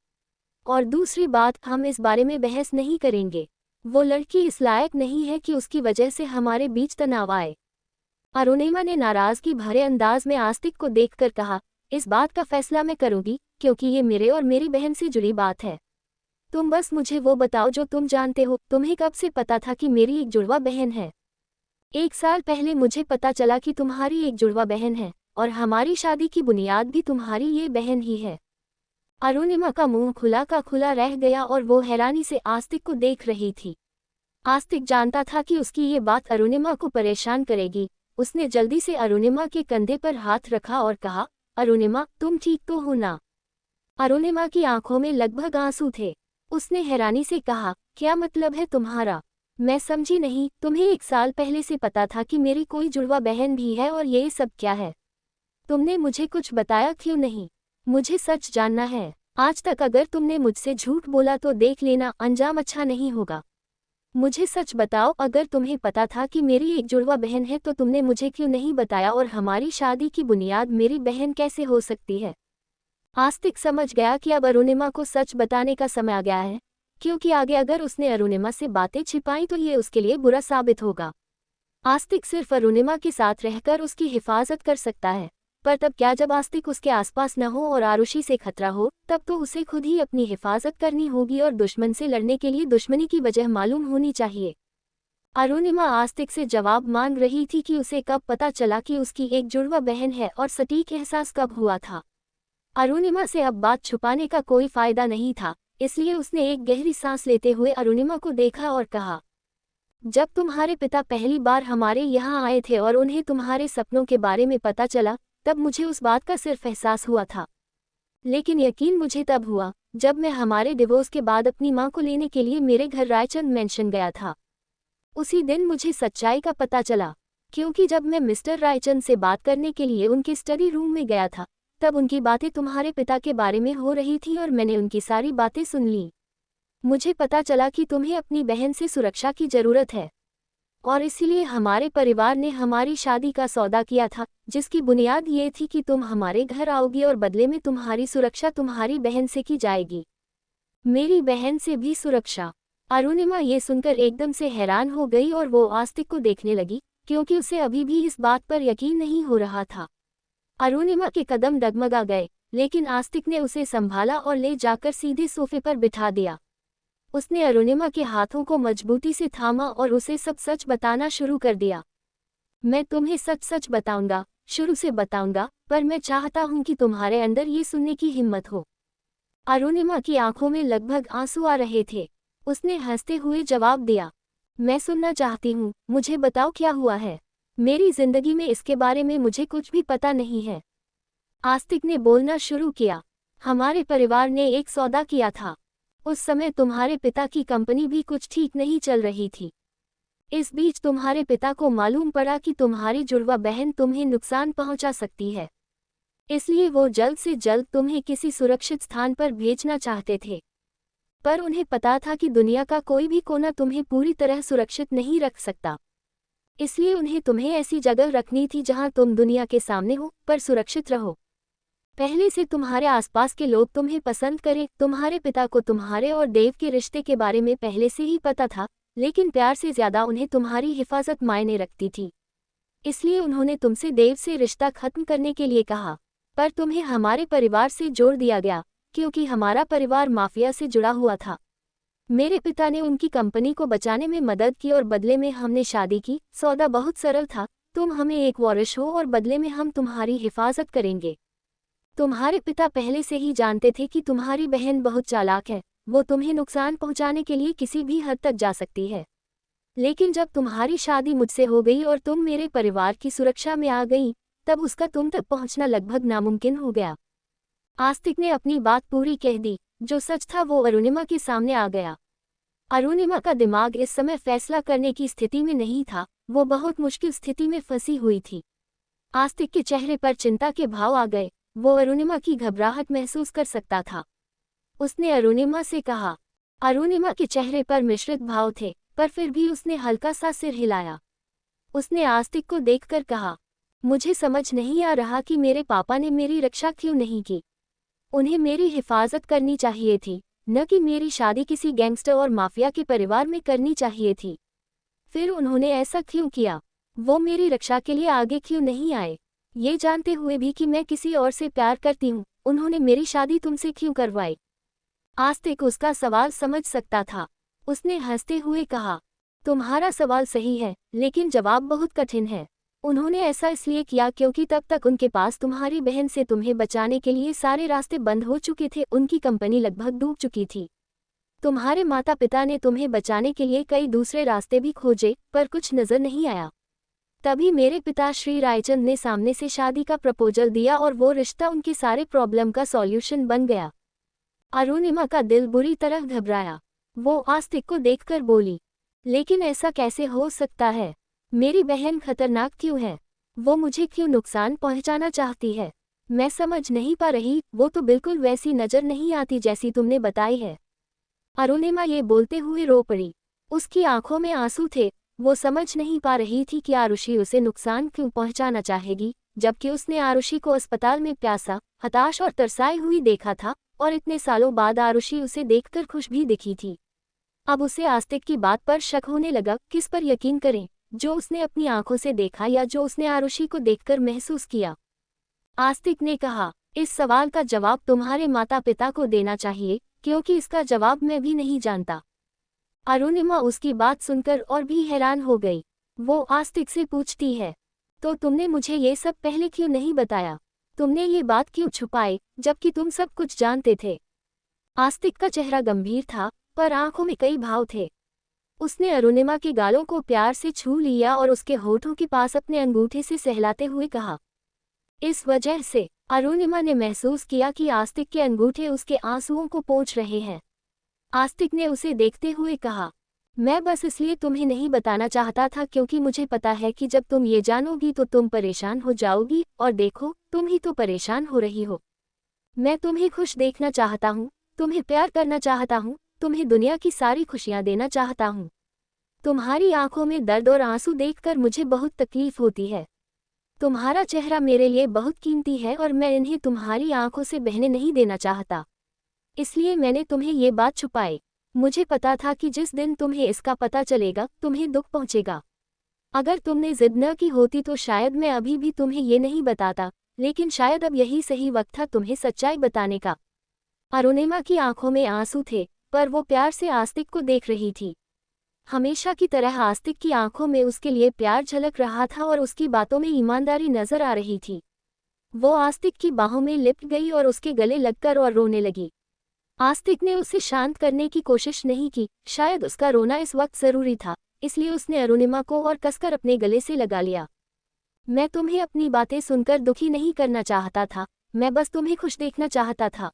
और दूसरी बात, हम इस बारे में बहस नहीं करेंगे। वो लड़की इस लायक नहीं है कि उसकी वजह से हमारे बीच तनाव आए। अरुणिमा ने नाराजगी भरे अंदाज में आस्तिक को देखकर कहा, इस बात का फैसला मैं करूंगी क्योंकि ये मेरे और मेरी बहन से जुड़ी बात है। तुम बस मुझे वो बताओ जो तुम जानते हो। तुम्हें कब से पता था कि मेरी एक जुड़वा बहन है? 1 साल पहले मुझे पता चला कि तुम्हारी एक जुड़वा बहन है और हमारी शादी की बुनियाद भी तुम्हारी ये बहन ही है। अरुणिमा का मुंह खुला का खुला रह गया और वो हैरानी से आस्तिक को देख रही थी। आस्तिक जानता था कि उसकी ये बात अरुणिमा को परेशान करेगी। उसने जल्दी से अरुणिमा के कंधे पर हाथ रखा और कहा, अरुणिमा, तुम ठीक तो हो ना? अरुणिमा की आंखों में लगभग आंसू थे। उसने हैरानी से कहा, क्या मतलब है तुम्हारा? मैं समझी नहीं। तुम्हें 1 साल पहले से पता था कि मेरी कोई जुड़वा बहन भी है और ये सब क्या है? तुमने मुझे कुछ बताया क्यों नहीं? मुझे सच जानना है। आज तक अगर तुमने मुझसे झूठ बोला तो देख लेना, अंजाम अच्छा नहीं होगा। मुझे सच बताओ, अगर तुम्हें पता था कि मेरी एक जुड़वा बहन है तो तुमने मुझे क्यों नहीं बताया, और हमारी शादी की बुनियाद मेरी बहन कैसे हो सकती है? आस्तिक समझ गया कि अब अरुणिमा को सच बताने का समय आ गया है, क्योंकि आगे अगर उसने अरुणिमा से बातें छिपाई तो ये उसके लिए बुरा साबित होगा। आस्तिक सिर्फ अरुणिमा के साथ रहकर उसकी हिफाजत कर सकता है, पर तब क्या जब आस्तिक उसके आसपास न हो और आरुषि से खतरा हो? तब तो उसे खुद ही अपनी हिफाजत करनी होगी और दुश्मन से लड़ने के लिए दुश्मनी की वजह मालूम होनी चाहिए। अरुणिमा आस्तिक से जवाब मांग रही थी कि उसे कब पता चला कि उसकी एक जुड़वा बहन है और सटीक एहसास कब हुआ था। अरुणिमा से अब बात छुपाने का कोई फायदा नहीं था, इसलिए उसने एक गहरी सांस लेते हुए अरुणिमा को देखा और कहा, जब तुम्हारे पिता पहली बार हमारे यहाँ आए थे और उन्हें तुम्हारे सपनों के बारे में पता चला, तब मुझे उस बात का सिर्फ एहसास हुआ था। लेकिन यकीन मुझे तब हुआ जब मैं हमारे डिवोर्स के बाद अपनी माँ को लेने के लिए मेरे घर रायचंद मेंशन गया था। उसी दिन मुझे सच्चाई का पता चला, क्योंकि जब मैं मिस्टर रायचंद से बात करने के लिए उनके स्टडी रूम में गया था, तब उनकी बातें तुम्हारे पिता के बारे में हो रही थी और मैंने उनकी सारी बातें सुन ली। मुझे पता चला कि तुम्हें अपनी बहन से सुरक्षा की जरूरत है, और इसीलिए हमारे परिवार ने हमारी शादी का सौदा किया था, जिसकी बुनियाद ये थी कि तुम हमारे घर आओगी और बदले में तुम्हारी सुरक्षा तुम्हारी बहन से की जाएगी। मेरी बहन से भी सुरक्षा? अरुणिमा ये सुनकर एकदम से हैरान हो गई और वो आस्तिक को देखने लगी, क्योंकि उसे अभी भी इस बात पर यकीन नहीं हो रहा था। अरुणिमा के कदम डगमगा गए, लेकिन आस्तिक ने उसे संभाला और ले जाकर सीधे सोफे पर बिठा दिया। उसने अरुणिमा के हाथों को मजबूती से थामा और उसे सब सच बताना शुरू कर दिया। मैं तुम्हें सच सच बताऊंगा, शुरू से बताऊंगा, पर मैं चाहता हूं कि तुम्हारे अंदर ये सुनने की हिम्मत हो। अरुणिमा की आंखों में लगभग आंसू आ रहे थे। उसने हंसते हुए जवाब दिया, मैं सुनना चाहती हूँ, मुझे बताओ क्या हुआ है। मेरी जिंदगी में इसके बारे में मुझे कुछ भी पता नहीं है। आस्तिक ने बोलना शुरू किया, हमारे परिवार ने एक सौदा किया था। उस समय तुम्हारे पिता की कंपनी भी कुछ ठीक नहीं चल रही थी। इस बीच तुम्हारे पिता को मालूम पड़ा कि तुम्हारी जुड़वा बहन तुम्हें नुकसान पहुंचा सकती है। इसलिए वो जल्द से जल्द तुम्हें किसी सुरक्षित स्थान पर भेजना चाहते थे। पर उन्हें पता था कि दुनिया का कोई भी कोना तुम्हें पूरी तरह सुरक्षित नहीं रख सकता। इसलिए उन्हें तुम्हें ऐसी जगह रखनी थी जहां तुम दुनिया के सामने हो पर सुरक्षित रहो। पहले से तुम्हारे आसपास के लोग तुम्हें पसंद करें। तुम्हारे पिता को तुम्हारे और देव के रिश्ते के बारे में पहले से ही पता था, लेकिन प्यार से ज्यादा उन्हें तुम्हारी हिफाजत मायने रखती थी। इसलिए उन्होंने तुमसे देव से रिश्ता खत्म करने के लिए कहा। पर तुम्हें हमारे परिवार से जोड़ दिया गया, क्योंकि हमारा परिवार माफिया से जुड़ा हुआ था। मेरे पिता ने उनकी कंपनी को बचाने में मदद की और बदले में हमने शादी की। सौदा बहुत सरल था, तुम हमें एक वारिस हो और बदले में हम तुम्हारी हिफाजत करेंगे। तुम्हारे पिता पहले से ही जानते थे कि तुम्हारी बहन बहुत चालाक है, वो तुम्हें नुकसान पहुंचाने के लिए किसी भी हद तक जा सकती है। लेकिन जब तुम्हारी शादी मुझसे हो गई और तुम मेरे परिवार की सुरक्षा में आ गई, तब उसका तुम तक पहुंचना लगभग नामुमकिन हो गया। आस्तिक ने अपनी बात पूरी कह दी। जो सच था वो अरुणिमा के सामने आ गया। अरुणिमा का दिमाग इस समय फैसला करने की स्थिति में नहीं था, वो बहुत मुश्किल स्थिति में फंसी हुई थी। आस्तिक के चेहरे पर चिंता के भाव आ गए, वो अरुणिमा की घबराहट महसूस कर सकता था। उसने अरुणिमा से कहा। अरुणिमा के चेहरे पर मिश्रित भाव थे, पर फिर भी उसने हल्का सा सिर हिलाया। उसने आस्तिक को देखकर कहा, मुझे समझ नहीं आ रहा कि मेरे पापा ने मेरी रक्षा क्यों नहीं की। उन्हें मेरी हिफाजत करनी चाहिए थी, न कि मेरी शादी किसी गैंगस्टर और माफिया के परिवार में करनी चाहिए थी। फिर उन्होंने ऐसा क्यों किया? वो मेरी रक्षा के लिए आगे क्यों नहीं आए? ये जानते हुए भी कि मैं किसी और से प्यार करती हूँ, उन्होंने मेरी शादी तुमसे क्यों करवाई? आस्तिक उसका सवाल समझ सकता था। उसने हंसते हुए कहा, तुम्हारा सवाल सही है, लेकिन जवाब बहुत कठिन है। उन्होंने ऐसा इसलिए किया क्योंकि तब तक उनके पास तुम्हारी बहन से तुम्हें बचाने के लिए सारे रास्ते बंद हो चुके थे। उनकी कंपनी लगभग डूब चुकी थी। तुम्हारे माता पिता ने तुम्हें बचाने के लिए कई दूसरे रास्ते भी खोजे, पर कुछ नजर नहीं आया। तभी मेरे पिता श्री रायचंद ने सामने से शादी का प्रपोजल दिया और वो रिश्ता उनके सारे प्रॉब्लम का सॉल्यूशन बन गया। अरुणिमा का दिल बुरी तरह घबराया। वो आस्तिक को देखकर बोली, लेकिन ऐसा कैसे हो सकता है? मेरी बहन खतरनाक क्यों है? वो मुझे क्यों नुकसान पहुंचाना चाहती है? मैं समझ नहीं पा रही। वो तो बिल्कुल वैसी नजर नहीं आती जैसी तुमने बताई है। अरुणिमा ये बोलते हुए रो पड़ी। उसकी आंखों में आंसू थे। वो समझ नहीं पा रही थी कि आरुषि उसे नुकसान क्यों पहुंचाना चाहेगी, जबकि उसने आरुषि को अस्पताल में प्यासा, हताश और तरसाई हुई देखा था, और इतने सालों बाद आरुषि उसे देखकर खुश भी दिखी थी। अब उसे आस्तिक की बात पर शक होने लगा। किस पर यकीन करें, जो उसने अपनी आंखों से देखा या जो उसने आरुषि को देखकर महसूस किया? आस्तिक ने कहा, इस सवाल का जवाब तुम्हारे माता पिता को देना चाहिए, क्योंकि इसका जवाब मैं भी नहीं जानता। अरुणिमा उसकी बात सुनकर और भी हैरान हो गई। वो आस्तिक से पूछती है, तो तुमने मुझे ये सब पहले क्यों नहीं बताया? तुमने ये बात क्यों छुपाई, जबकि तुम सब कुछ जानते थे? आस्तिक का चेहरा गंभीर था, पर आंखों में कई भाव थे। उसने अरुणिमा के गालों को प्यार से छू लिया और उसके होठों के पास अपने अंगूठे से सहलाते हुए कहा। इस वजह से अरुणिमा ने महसूस किया कि आस्तिक के अंगूठे उसके आंसुओं को पोंछ रहे हैं। आस्तिक ने उसे देखते हुए कहा, मैं बस इसलिए तुम्हें नहीं बताना चाहता था क्योंकि मुझे पता है कि जब तुम ये जानोगी तो तुम परेशान हो जाओगी, और देखो, तुम ही तो परेशान हो रही हो। मैं तुम्हें खुश देखना चाहता हूँ, तुम्हें प्यार करना चाहता हूँ, तुम्हें दुनिया की सारी खुशियाँ देना चाहता हूँ। तुम्हारी आंखों में दर्द और आंसू देखकर मुझे बहुत तकलीफ होती है। तुम्हारा चेहरा मेरे लिए बहुत कीमती है और मैं इन्हें तुम्हारी आंखों से बहने नहीं देना चाहता। इसलिए मैंने तुम्हें ये बात छुपाई। मुझे पता था कि जिस दिन तुम्हें इसका पता चलेगा, तुम्हें दुख पहुंचेगा। अगर तुमने जिद न की होती तो शायद मैं अभी भी तुम्हें ये नहीं बताता, लेकिन शायद अब यही सही वक्त था तुम्हें सच्चाई बताने का। अरुणिमा की आंखों में आंसू थे, पर वो प्यार से आस्तिक को देख रही थी। हमेशा की तरह आस्तिक की आंखों में उसके लिए प्यार झलक रहा था और उसकी बातों में ईमानदारी नजर आ रही थी। वो आस्तिक की बाहों में लिपट गई और उसके गले लगकर और रोने लगी। आस्तिक ने उसे शांत करने की कोशिश नहीं की। शायद उसका रोना इस वक्त जरूरी था, इसलिए उसने अरुणिमा को और कसकर अपने गले से लगा लिया। मैं तुम्हें अपनी बातें सुनकर दुखी नहीं करना चाहता था, मैं बस तुम्हें खुश देखना चाहता था।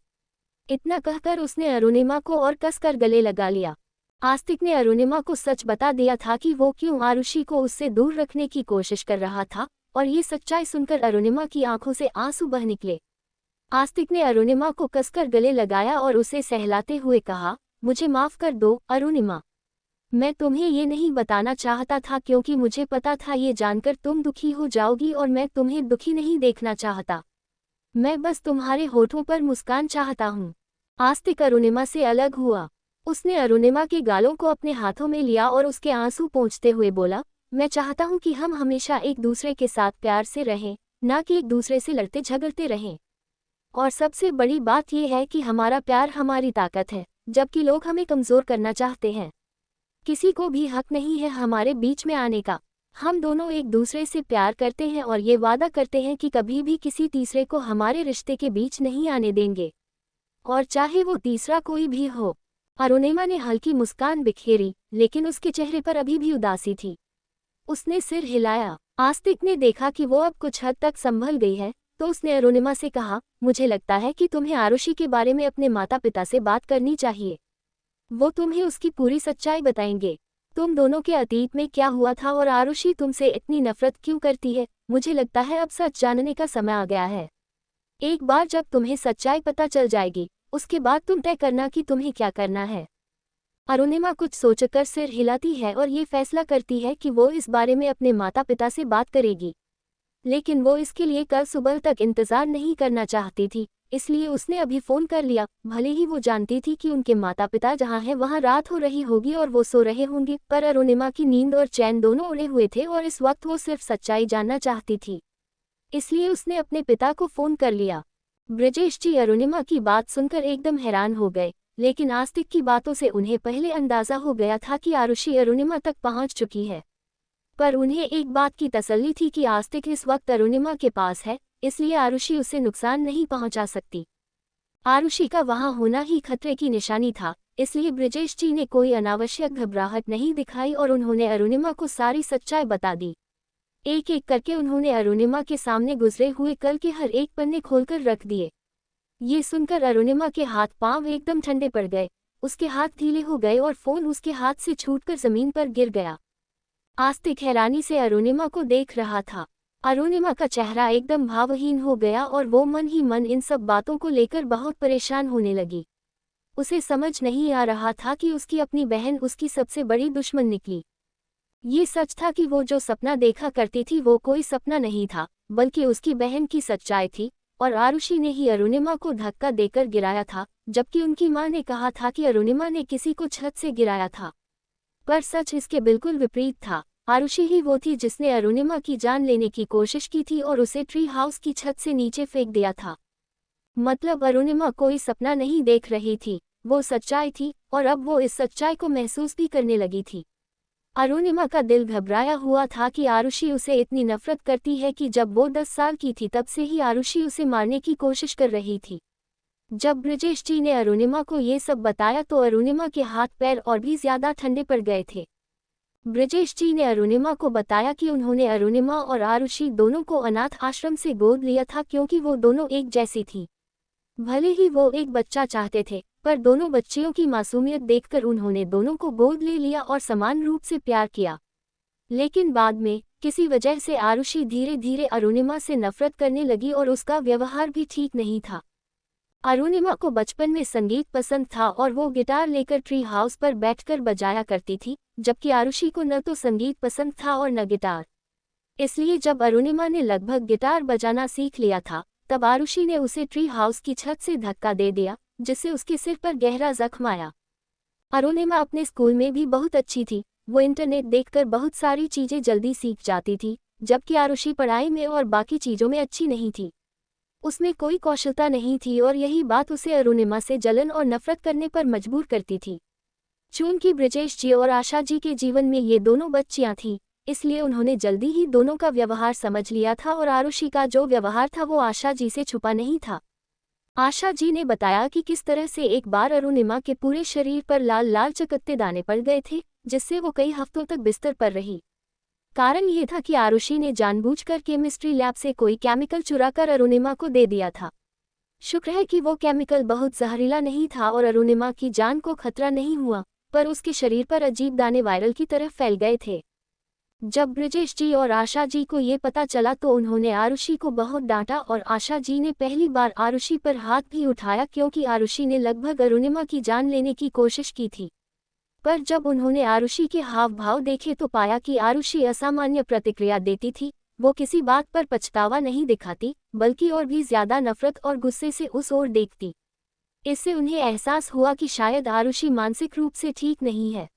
इतना कहकर उसने अरुणिमा को और कसकर गले लगा लिया। आस्तिक ने अरुणिमा को सच बता दिया था कि वो क्यों आरुषि को उससे दूर रखने की कोशिश कर रहा था, और ये सच्चाई सुनकर अरुणिमा की आंखों से आंसू बह निकले। आस्तिक ने अरुणिमा को कसकर गले लगाया और उसे सहलाते हुए कहा, मुझे माफ कर दो अरुणिमा। मैं तुम्हें ये नहीं बताना चाहता था क्योंकि मुझे पता था ये जानकर तुम दुखी हो जाओगी और मैं तुम्हें दुखी नहीं देखना चाहता। मैं बस तुम्हारे होठों पर मुस्कान चाहता हूँ। आस्तिक अरुणिमा से अलग हुआ। उसने अरुणिमा के गालों को अपने हाथों में लिया और उसके आंसू पोंछते हुए बोला, मैं चाहता हूँ कि हम हमेशा एक दूसरे के साथ प्यार से रहें, ना कि एक दूसरे से लड़ते झगड़ते रहें। और सबसे बड़ी बात यह है कि हमारा प्यार हमारी ताकत है, जबकि लोग हमें कमज़ोर करना चाहते हैं। किसी को भी हक नहीं है हमारे बीच में आने का। हम दोनों एक दूसरे से प्यार करते हैं और ये वादा करते हैं कि कभी भी किसी तीसरे को हमारे रिश्ते के बीच नहीं आने देंगे, और चाहे वो तीसरा कोई भी हो। अरुणिमा ने हल्की मुस्कान बिखेरी, लेकिन उसके चेहरे पर अभी भी उदासी थी। उसने सिर हिलाया। आस्तिक ने देखा कि वो अब कुछ हद तक संभल गई है, तो उसने अरुणिमा से कहा, मुझे लगता है कि तुम्हें आरुषि के बारे में अपने माता पिता से बात करनी चाहिए। वो तुम्हें उसकी पूरी सच्चाई बताएंगे। तुम दोनों के अतीत में क्या हुआ था और आरुषि तुमसे इतनी नफरत क्यों करती है। मुझे लगता है अब सच जानने का समय आ गया है। एक बार जब तुम्हें सच्चाई पता चल जाएगी, उसके बाद तुम तय करना कि तुम्हें क्या करना है। अरुणिमा कुछ सोचकर सिर हिलाती है और ये फैसला करती है कि वो इस बारे में अपने माता पिता से बात करेगी, लेकिन वो इसके लिए कल सुबह तक इंतजार नहीं करना चाहती थी, इसलिए उसने अभी फ़ोन कर लिया। भले ही वो जानती थी कि उनके माता पिता जहाँ हैं वहाँ रात हो रही होगी और वो सो रहे होंगे, पर अरुणिमा की नींद और चैन दोनों उड़े हुए थे और इस वक्त वो सिर्फ सच्चाई जानना चाहती थी, इसलिए उसने अपने पिता को फ़ोन कर लिया। ब्रजेश जी अरुणिमा की बात सुनकर एकदम हैरान हो गए, लेकिन आस्तिक की बातों से उन्हें पहले अंदाज़ा हो गया था कि आरुषि अरुणिमा तक पहुँच चुकी है। पर उन्हें एक बात की तसल्ली थी कि आस्तिक इस वक्त अरुणिमा के पास है, इसलिए आरुषि उसे नुकसान नहीं पहुंचा सकती। आरुषि का वहां होना ही खतरे की निशानी था, इसलिए ब्रजेश जी ने कोई अनावश्यक घबराहट नहीं दिखाई और उन्होंने अरुणिमा को सारी सच्चाई बता दी। एक एक करके उन्होंने अरुणिमा के सामने गुजरे हुए कल के हर एक पन्ने खोलकर रख दिए। ये सुनकर अरुणिमा के हाथ पांव एकदम ठंडे पड़ गए, उसके हाथ ढीले हो गए और फोन उसके हाथ से छूटकर जमीन पर गिर गया। आस्तिक हैरानी से अरुणिमा को देख रहा था। अरुणिमा का चेहरा एकदम भावहीन हो गया और वो मन ही मन इन सब बातों को लेकर बहुत परेशान होने लगी। उसे समझ नहीं आ रहा था कि उसकी अपनी बहन उसकी सबसे बड़ी दुश्मन निकली। ये सच था कि वो जो सपना देखा करती थी वो कोई सपना नहीं था, बल्कि उसकी बहन की सच्चाई थी, और आरुषि ने ही अरुणिमा को धक्का देकर गिराया था, जबकि उनकी मां ने कहा था कि अरुणिमा ने किसी को छत से गिराया था। पर सच इसके बिल्कुल विपरीत था। आरुषि ही वो थी जिसने अरुणिमा की जान लेने की कोशिश की थी और उसे ट्री हाउस की छत से नीचे फेंक दिया था। मतलब अरुणिमा कोई सपना नहीं देख रही थी, वो सच्चाई थी, और अब वो इस सच्चाई को महसूस भी करने लगी थी। अरुणिमा का दिल घबराया हुआ था कि आरुषि उसे इतनी नफरत करती है कि जब वो 10 साल की थी तब से ही आरुषि उसे मारने की कोशिश कर रही थी। जब ब्रजेश जी ने अरुणिमा को ये सब बताया तो अरुणिमा के हाथ पैर और भी ज्यादा ठंडे पड़ गए थे। ब्रजेश जी ने अरुणिमा को बताया कि उन्होंने अरुणिमा और आरुषि दोनों को अनाथ आश्रम से गोद लिया था क्योंकि वो दोनों एक जैसी थी। भले ही वो एक बच्चा चाहते थे, पर दोनों बच्चियों की मासूमियत देखकर उन्होंने दोनों को गोद ले लिया और समान रूप से प्यार किया। लेकिन बाद में किसी वजह से आरुषि धीरे धीरे अरुणिमा से नफरत करने लगी और उसका व्यवहार भी ठीक नहीं था। अरुणिमा को बचपन में संगीत पसंद था और वो गिटार लेकर ट्री हाउस पर बैठकर बजाया करती थी, जबकि आरुषि को न तो संगीत पसंद था और न गिटार। इसलिए जब अरुणिमा ने लगभग गिटार बजाना सीख लिया था, तब आरुषि ने उसे ट्री हाउस की छत से धक्का दे दिया, जिससे उसके सिर पर गहरा जख्म आया। अरुणिमा अपने स्कूल में भी बहुत अच्छी थी, वो इंटरनेट देखकर बहुत सारी चीजें जल्दी सीख जाती थी, जबकि आरुषि पढ़ाई में और बाकी चीजों में अच्छी नहीं थी। उसमें कोई कौशलता नहीं थी और यही बात उसे अरुणिमा से जलन और नफरत करने पर मजबूर करती थी। चूंकि ब्रजेश जी और आशा जी के जीवन में ये दोनों बच्चियां थीं, इसलिए उन्होंने जल्दी ही दोनों का व्यवहार समझ लिया था और आरुषि का जो व्यवहार था वो आशा जी से छुपा नहीं था। आशा जी ने बताया कि किस तरह से एक बार अरुणिमा के पूरे शरीर पर लाल लाल चकत्ते दाने पड़ गए थे, जिससे वो कई हफ्तों तक बिस्तर पर रही। कारण ये था कि आरुषि ने जानबूझकर केमिस्ट्री लैब से कोई केमिकल चुराकर अरुणिमा को दे दिया था। शुक्र है कि वो केमिकल बहुत जहरीला नहीं था और अरुणिमा की जान को खतरा नहीं हुआ, पर उसके शरीर पर अजीब दाने वायरल की तरह फैल गए थे। जब ब्रजेश जी और आशा जी को ये पता चला तो उन्होंने आरुषि को बहुत डांटा और आशा जी ने पहली बार आरुषि पर हाथ भी उठाया क्योंकि आरुषि ने लगभग अरुणिमा की जान लेने की कोशिश की थी। पर जब उन्होंने आरुषि के हाव भाव देखे तो पाया कि आरुषि असामान्य प्रतिक्रिया देती थी। वो किसी बात पर पछतावा नहीं दिखाती, बल्कि और भी ज्यादा नफरत और गुस्से से उस ओर देखती। इससे उन्हें एहसास हुआ कि शायद आरुषि मानसिक रूप से ठीक नहीं है।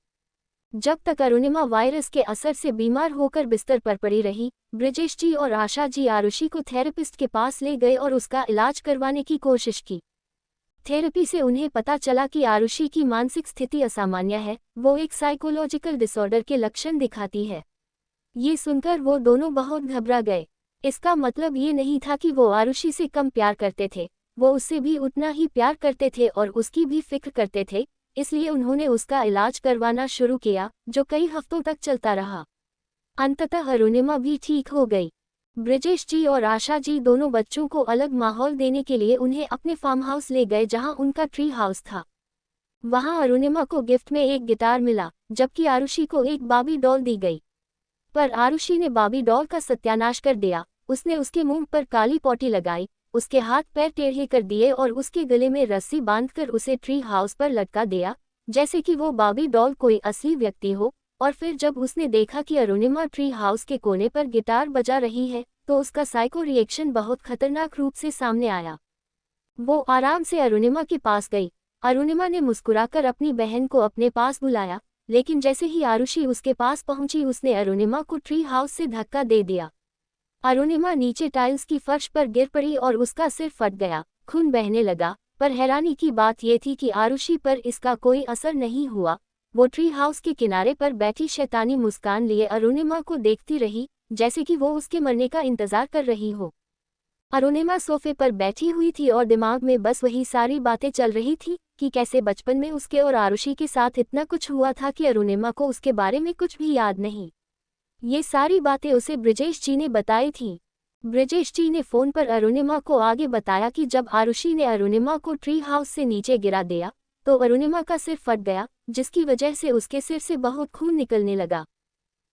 जब तक अरुणिमा वायरस के असर से बीमार होकर बिस्तर पर पड़ी रही, ब्रजेश जी और आशा जी आरुषि को थेरेपिस्ट के पास ले गए और उसका इलाज करवाने की कोशिश की। थेरेपी से उन्हें पता चला कि आरुषि की मानसिक स्थिति असामान्य है, वो एक साइकोलॉजिकल डिसऑर्डर के लक्षण दिखाती है। ये सुनकर वो दोनों बहुत घबरा गए। इसका मतलब ये नहीं था कि वो आरुषि से कम प्यार करते थे, वो उससे भी उतना ही प्यार करते थे और उसकी भी फिक्र करते थे। इसलिए उन्होंने उसका इलाज करवाना शुरू किया, जो कई हफ्तों तक चलता रहा। अंततः अरुणिमा भी ठीक हो गई। ब्रजेश जी और आशा जी दोनों बच्चों को अलग माहौल देने के लिए उन्हें अपने फार्म हाउस ले गए जहां उनका ट्री हाउस था। वहां अरुणिमा को गिफ्ट में एक गिटार मिला, जबकि आरुषि को एक बाबी डॉल दी गई। पर आरुषि ने बाबी डॉल का सत्यानाश कर दिया। उसने उसके मुंह पर काली पॉटी लगाई, उसके हाथ पैर टेढ़े कर दिए और उसके गले में रस्सी बांधकर उसे ट्री हाउस पर लटका दिया, जैसे कि वो बाबी डॉल कोई असली व्यक्ति हो। और फिर जब उसने देखा कि अरुणिमा ट्री हाउस के कोने पर गिटार बजा रही है, तो उसका साइको रिएक्शन बहुत खतरनाक रूप से सामने आया। वो आराम से अरुणिमा के पास गई। अरुणिमा ने मुस्कुराकर अपनी बहन को अपने पास बुलाया, लेकिन जैसे ही आरुषि उसके पास पहुंची उसने अरुणिमा को ट्री हाउस से धक्का दे दिया। अरुणिमा नीचे टाइल्स की फर्श पर गिर पड़ी और उसका सिर फट गया, खून बहने लगा। पर हैरानी की बात यह थी कि आरुषि पर इसका कोई असर नहीं हुआ। वो ट्री हाउस के किनारे पर बैठी शैतानी मुस्कान लिए अरुणिमा को देखती रही, जैसे कि वो उसके मरने का इंतजार कर रही हो। अरुणिमा सोफे पर बैठी हुई थी और दिमाग में बस वही सारी बातें चल रही थी कि कैसे बचपन में उसके और आरुषि के साथ इतना कुछ हुआ था कि अरुणिमा को उसके बारे में कुछ भी याद नहीं। ये सारी बातें उसे ब्रजेश जी ने बताई थीं। ब्रजेश जी ने फोन पर अरुणिमा को आगे बताया कि जब आरुषि ने अरुणिमा को ट्री हाउस से नीचे गिरा दिया, तो अरुणिमा का सिर फट गया, जिसकी वजह से उसके सिर से बहुत खून निकलने लगा।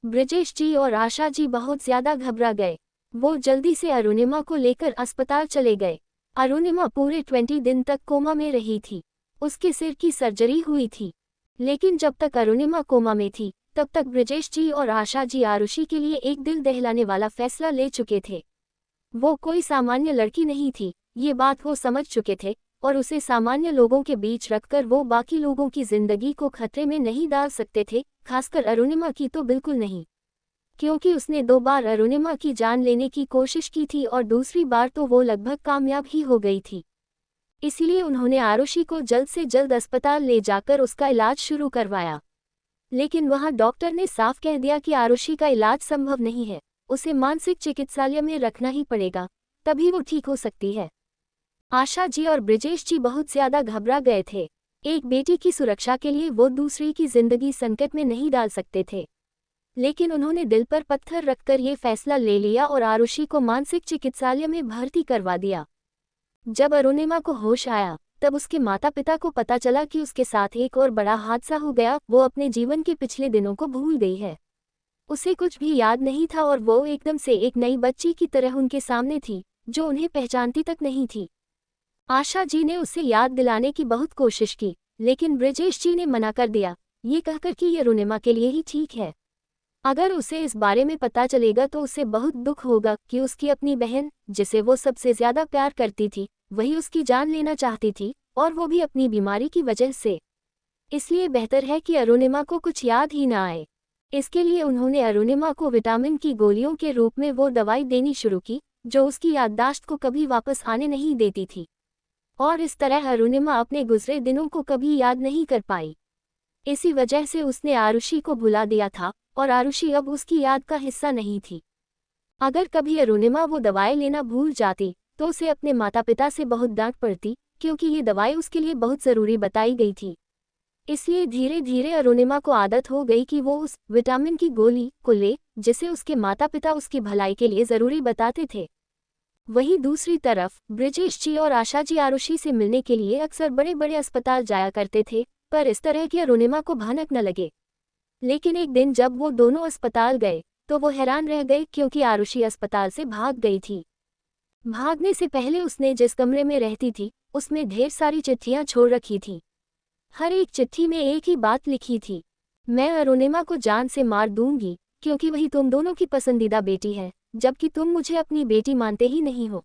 ब्रजेश जी और आशा जी बहुत ज्यादा घबरा गए। वो जल्दी से अरुणिमा को लेकर अस्पताल चले गए। अरुणिमा पूरे 20 दिन तक कोमा में रही थी। उसके सिर की सर्जरी हुई थी। लेकिन जब तक अरुणिमा कोमा में थी, तब तक ब्रजेश जी और आशा जी आरुषि के लिए एक दिल दहलाने वाला फैसला ले चुके थे। वो कोई सामान्य लड़की नहीं थी, ये बात वो समझ चुके थे, और उसे सामान्य लोगों के बीच रखकर वो बाकी लोगों की जिंदगी को खतरे में नहीं डाल सकते थे, खासकर अरुणिमा की तो बिल्कुल नहीं। क्योंकि उसने 2 बार अरुणिमा की जान लेने की कोशिश की थी और दूसरी बार तो वो लगभग कामयाब ही हो गई थी। इसलिए उन्होंने आरुषि को जल्द से जल्द अस्पताल ले जाकर उसका इलाज शुरू करवाया। लेकिन वहां डॉक्टर ने साफ कह दिया कि आरुषि का इलाज संभव नहीं है, उसे मानसिक चिकित्सालय में रखना ही पड़ेगा, तभी वो ठीक हो सकती है। आशा जी और ब्रजेश जी बहुत ज्यादा घबरा गए थे। एक बेटी की सुरक्षा के लिए वो दूसरी की जिंदगी संकट में नहीं डाल सकते थे। लेकिन उन्होंने दिल पर पत्थर रखकर ये फैसला ले लिया और आरुषि को मानसिक चिकित्सालय में भर्ती करवा दिया। जब अरुणिमा को होश आया, तब उसके माता पिता को पता चला कि उसके साथ एक और बड़ा हादसा हो गया। वो अपने जीवन के पिछले दिनों को भूल गई है। उसे कुछ भी याद नहीं था और वो एकदम से एक नई बच्ची की तरह उनके सामने थी, जो उन्हें पहचानती तक नहीं थी। आशा जी ने उसे याद दिलाने की बहुत कोशिश की, लेकिन ब्रजेश जी ने मना कर दिया, ये कहकर कि ये अरुणिमा के लिए ही ठीक है। अगर उसे इस बारे में पता चलेगा तो उसे बहुत दुख होगा कि उसकी अपनी बहन, जिसे वो सबसे ज्यादा प्यार करती थी, वही उसकी जान लेना चाहती थी, और वो भी अपनी बीमारी की वजह से। इसलिए बेहतर है कि अरुणिमा को कुछ याद ही ना आए। इसके लिए उन्होंने अरुणिमा को विटामिन की गोलियों के रूप में वो दवाई देनी शुरू की, जो उसकी याददाश्त को कभी वापस आने नहीं देती थी। और इस तरह अरुणिमा अपने गुजरे दिनों को कभी याद नहीं कर पाई। इसी वजह से उसने आरुषि को भुला दिया था, और आरुषि अब उसकी याद का हिस्सा नहीं थी। अगर कभी अरुणिमा वो दवाई लेना भूल जाती, तो उसे अपने माता पिता से बहुत डांट पड़ती, क्योंकि ये दवाई उसके लिए बहुत ज़रूरी बताई गई थी। इसलिए धीरे धीरे अरुणिमा को आदत हो गई कि वो उस विटामिन की गोली को ले, जिसे उसके माता पिता उसकी भलाई के लिए ज़रूरी बताते थे। वहीं दूसरी तरफ ब्रजेश जी और आशा जी आरुषि से मिलने के लिए अक्सर बड़े बड़े अस्पताल जाया करते थे, पर इस तरह की अरुणिमा को भनक न लगे। लेकिन एक दिन जब वो दोनों अस्पताल गए, तो वो हैरान रह गए क्योंकि आरुषि अस्पताल से भाग गई थी। भागने से पहले उसने जिस कमरे में रहती थी उसमें ढेर सारी चिट्ठियां छोड़ रखी थी। हर एक चिट्ठी में एक ही बात लिखी थी, मैं अरुणिमा को जान से मार दूंगी क्योंकि वही तुम दोनों की पसंदीदा बेटी है, जबकि तुम मुझे अपनी बेटी मानते ही नहीं हो।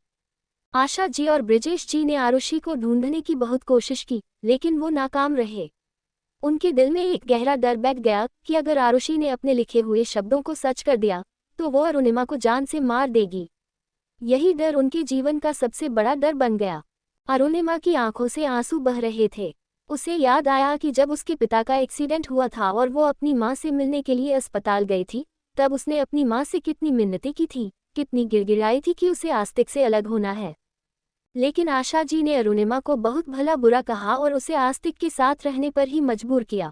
आशा जी और ब्रिजेश जी ने आरुषि को ढूंढने की बहुत कोशिश की, लेकिन वो नाकाम रहे। उनके दिल में एक गहरा डर बैठ गया कि अगर आरुषि ने अपने लिखे हुए शब्दों को सच कर दिया तो वो अरुणिमा को जान से मार देगी। यही डर उनके जीवन का सबसे बड़ा डर बन गया। अरुणिमा की आंखों से आंसू बह रहे थे। उसे याद आया कि जब उसके पिता का एक्सीडेंट हुआ था और वो अपनी माँ से मिलने के लिए अस्पताल गई थी, तब उसने अपनी माँ से कितनी मिन्नतें की थी, कितनी गिड़गिड़ाई थी कि उसे आस्तिक से अलग होना है। लेकिन आशा जी ने अरुणिमा को बहुत भला बुरा कहा और उसे आस्तिक के साथ रहने पर ही मजबूर किया।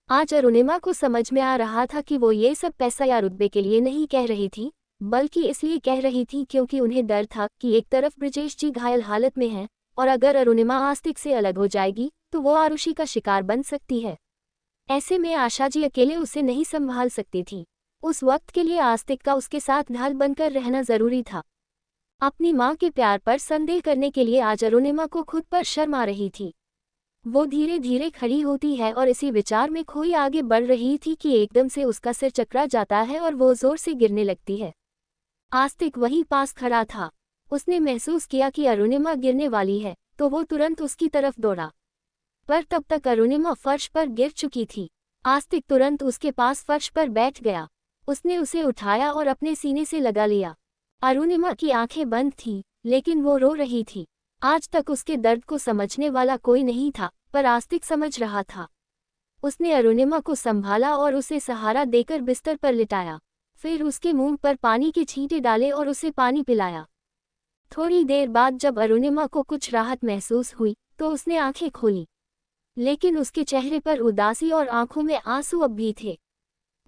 आज अरुणिमा को समझ में आ रहा था कि वो ये सब पैसा या रुतबे के लिए नहीं कह रही थी, बल्कि इसलिए कह रही थी क्योंकि उन्हें डर था कि एक तरफ ब्रिजेश जी घायल हालत में हैं और अगर अरुणिमा आस्तिक से अलग हो जाएगी तो वो आरुषि का शिकार बन सकती है। ऐसे में आशा जी अकेले उसे नहीं संभाल सकती थी। उस वक्त के लिए आस्तिक का उसके साथ ढाल बनकर रहना जरूरी था। अपनी माँ के प्यार पर संदेह करने के लिए आज अरुणिमा को खुद पर शर्म आ रही थी। वो धीरे धीरे खड़ी होती है और इसी विचार में खोई आगे बढ़ रही थी कि एकदम से उसका सिर चकरा जाता है और वो जोर से गिरने लगती है। आस्तिक वहीं पास खड़ा था। उसने महसूस किया कि अरुणिमा गिरने वाली है तो वो तुरंत उसकी तरफ दौड़ा, पर तब तक अरुणिमा फर्श पर गिर चुकी थी। आस्तिक तुरंत उसके पास फर्श पर बैठ गया। उसने उसे उठाया और अपने सीने से लगा लिया। अरुणिमा की आंखें बंद थीं, लेकिन वो रो रही थी। आज तक उसके दर्द को समझने वाला कोई नहीं था, पर आस्तिक समझ रहा था। उसने अरुणिमा को संभाला और उसे सहारा देकर बिस्तर पर लिटाया। फिर उसके मुंह पर पानी के छींटे डाले और उसे पानी पिलाया। थोड़ी देर बाद जब अरुणिमा को कुछ राहत महसूस हुई तो उसने आंखें खोली, लेकिन उसके चेहरे पर उदासी और आंखों में आंसू अब भी थे।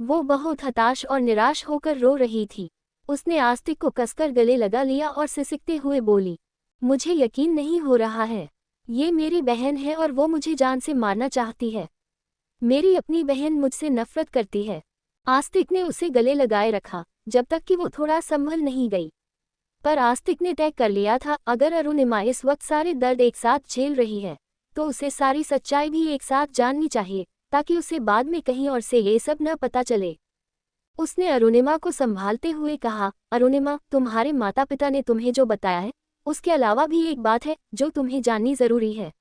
वो बहुत हताश और निराश होकर रो रही थी। उसने आस्तिक को कसकर गले लगा लिया और सिसकते हुए बोली, मुझे यकीन नहीं हो रहा है। ये मेरी बहन है और वो मुझे जान से मारना चाहती है। मेरी अपनी बहन मुझसे नफरत करती है। आस्तिक ने उसे गले लगाए रखा जब तक कि वो थोड़ा संभल नहीं गई। पर आस्तिक ने तय कर लिया था, अगर अरुणिमा इस वक्त सारे दर्द एक साथ झेल रही है तो उसे सारी सच्चाई भी एक साथ जाननी चाहिए, ताकि उसे बाद में कहीं और से ये सब न पता चले। उसने अरुणिमा को संभालते हुए कहा, अरुणिमा, तुम्हारे माता पिता ने तुम्हें जो बताया है उसके अलावा भी एक बात है जो तुम्हें जाननी जरूरी है।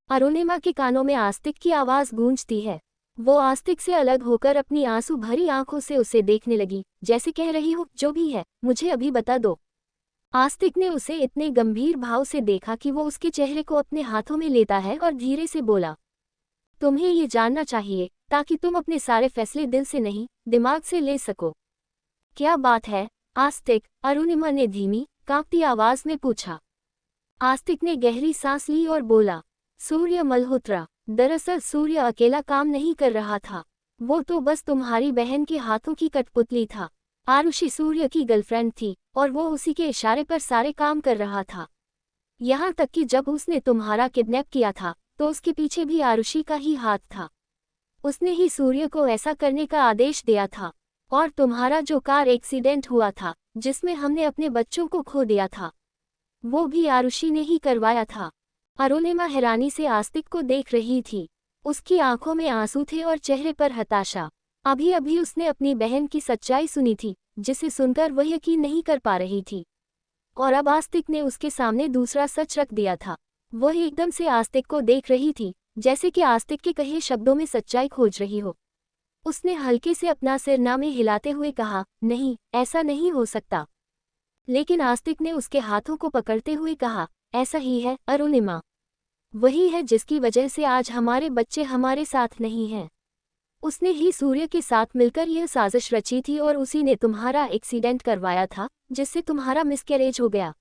अरुणिमा के कानों में आस्तिक की आवाज गूंजती है। वो आस्तिक से अलग होकर अपनी आंसू भरी आंखों से उसे देखने लगी, जैसे कह रही हो, जो भी है मुझे अभी बता दो। आस्तिक ने उसे इतने गंभीर भाव से देखा कि वो उसके चेहरे को अपने हाथों में लेता है और धीरे से बोला, तुम्हें ये जानना चाहिए ताकि तुम अपने सारे फैसले दिल से नहीं, दिमाग से ले सको। क्या बात है आस्तिक? अरुणिमा ने धीमी कांपती आवाज में पूछा। आस्तिक ने गहरी सांस ली और बोला, सूर्य मल्होत्रा। दरअसल सूर्य अकेला काम नहीं कर रहा था, वो तो बस तुम्हारी बहन के हाथों की कठपुतली था। आरुषि सूर्य की गर्लफ्रेंड थी और वो उसी के इशारे पर सारे काम कर रहा था। यहाँ तक कि जब उसने तुम्हारा किडनैप किया था तो उसके पीछे भी आरुषि का ही हाथ था। उसने ही सूर्य को ऐसा करने का आदेश दिया था। और तुम्हारा जो कार एक्सीडेंट हुआ था जिसमें हमने अपने बच्चों को खो दिया था, वो भी आरुषि ने ही करवाया था। अरुणिमा हैरानी से आस्तिक को देख रही थी। उसकी आंखों में आंसू थे और चेहरे पर हताशा। अभी अभी उसने अपनी बहन की सच्चाई सुनी थी, जिसे सुनकर वह यकीन नहीं कर पा रही थी। और अब आस्तिक ने उसके सामने दूसरा सच रख दिया था। वह एकदम से आस्तिक को देख रही थी, जैसे कि आस्तिक के कहे शब्दों में सच्चाई खोज रही हो। उसने हल्के से अपना सिर ना में हिलाते हुए कहा, नहीं, ऐसा नहीं हो सकता। लेकिन आस्तिक ने उसके हाथों को पकड़ते हुए कहा, ऐसा ही है अरुणिमा। वही है जिसकी वजह से आज हमारे बच्चे हमारे साथ नहीं हैं। उसने ही सूर्य के साथ मिलकर यह साजिश रची थी और उसी ने तुम्हारा एक्सीडेंट करवाया था, जिससे तुम्हारा मिसकैरेज हो गया।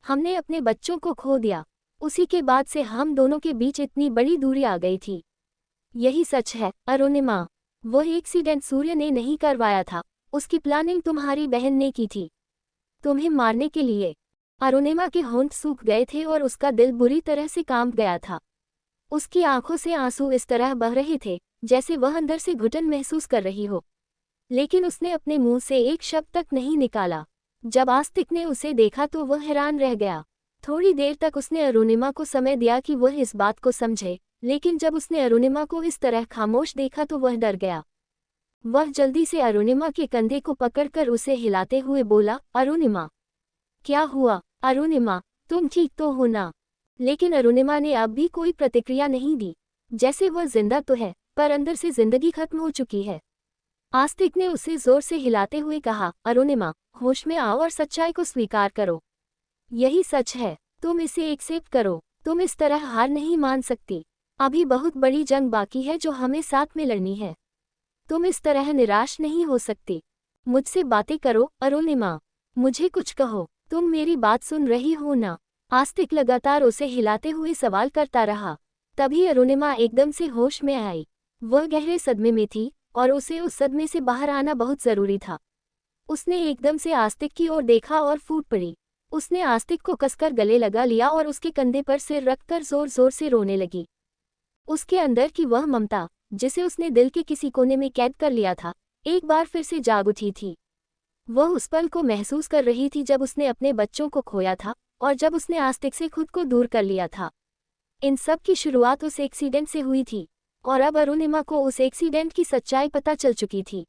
हमने अपने बच्चों को खो दिया। उसी के बाद से हम दोनों के बीच इतनी बड़ी दूरी आ गई थी। यही सच है अरुणिमा। वह एक्सीडेंट सूर्य ने नहीं करवाया था, उसकी प्लानिंग तुम्हारी बहन ने की थी, तुम्हें मारने के लिए। अरुणिमा के होंठ सूख गए थे और उसका दिल बुरी तरह से कांप गया था। उसकी आंखों से आंसू इस तरह बह रहे थे जैसे वह अंदर से घुटन महसूस कर रही हो। लेकिन उसने अपने मुंह से एक शब्द तक नहीं निकाला। जब आस्तिक ने उसे देखा तो वह हैरान रह गया। थोड़ी देर तक उसने अरुणिमा को समय दिया कि वह इस बात को समझे, लेकिन जब उसने अरुणिमा को इस तरह खामोश देखा तो वह डर गया। वह जल्दी से अरुणिमा के कंधे को पकड़कर उसे हिलाते हुए बोला, अरुणिमा, क्या हुआ? अरुणिमा, तुम ठीक तो हो ना? लेकिन अरुणिमा ने अब भी कोई प्रतिक्रिया नहीं दी, जैसे वह जिंदा तो है पर अंदर से जिंदगी खत्म हो चुकी है। आस्तिक ने उसे जोर से हिलाते हुए कहा, अरुणिमा, होश में आओ और सच्चाई को स्वीकार करो। यही सच है, तुम इसे एक्सेप्ट करो। तुम इस तरह हार नहीं मान सकती। अभी बहुत बड़ी जंग बाकी है जो हमें साथ में लड़नी है। तुम इस तरह निराश नहीं हो सकती। मुझसे बातें करो अरुणिमा, मुझे कुछ कहो। तुम मेरी बात सुन रही हो ना? आस्तिक लगातार उसे हिलाते हुए सवाल करता रहा। तभी अरुणिमा एकदम से होश में आई। वह गहरे सदमे में थी और उसे उस सदमे से बाहर आना बहुत जरूरी था। उसने एकदम से आस्तिक की ओर देखा और फूट पड़ी। उसने आस्तिक को कसकर गले लगा लिया और उसके कंधे पर सिर रखकर जोर जोर से रोने लगी। उसके अंदर की वह ममता, जिसे उसने दिल के किसी कोने में कैद कर लिया था, एक बार फिर से जाग उठी थी। वह उस पल को महसूस कर रही थी जब उसने अपने बच्चों को खोया था और जब उसने आस्तिक से खुद को दूर कर लिया था। इन सब की शुरुआत उस एक्सीडेंट से हुई थी और अब अरुणिमा को उस एक्सीडेंट की सच्चाई पता चल चुकी थी।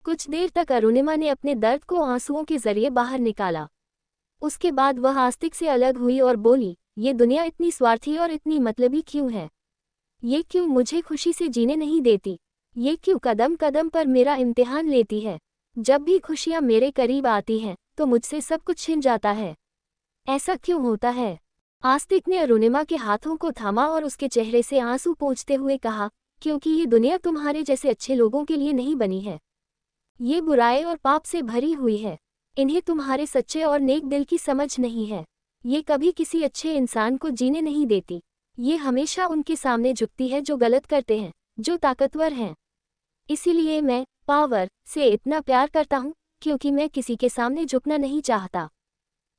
कुछ देर तक अरुणिमा ने अपने दर्द को आंसुओं के जरिए बाहर निकाला। उसके बाद वह आस्तिक से अलग हुई और बोली, ये दुनिया इतनी स्वार्थी और इतनी मतलबी क्यों है? ये क्यों मुझे खुशी से जीने नहीं देती? ये क्यों कदम कदम पर मेरा इम्तिहान लेती है? जब भी खुशियां मेरे करीब आती हैं तो मुझसे सब कुछ छिन जाता है। ऐसा क्यों होता है? आस्तिक ने अरुणिमा के हाथों को थामा और उसके चेहरे से आंसू पोंछते हुए कहा, क्योंकि ये दुनिया तुम्हारे जैसे अच्छे लोगों के लिए नहीं बनी है। ये बुराई और पाप से भरी हुई है। इन्हें तुम्हारे सच्चे और नेक दिल की समझ नहीं है। ये कभी किसी अच्छे इंसान को जीने नहीं देती। ये हमेशा उनके सामने झुकती है जो गलत करते हैं, जो ताकतवर हैं। इसीलिए मैं पावर से इतना प्यार करता हूँ, क्योंकि मैं किसी के सामने झुकना नहीं चाहता।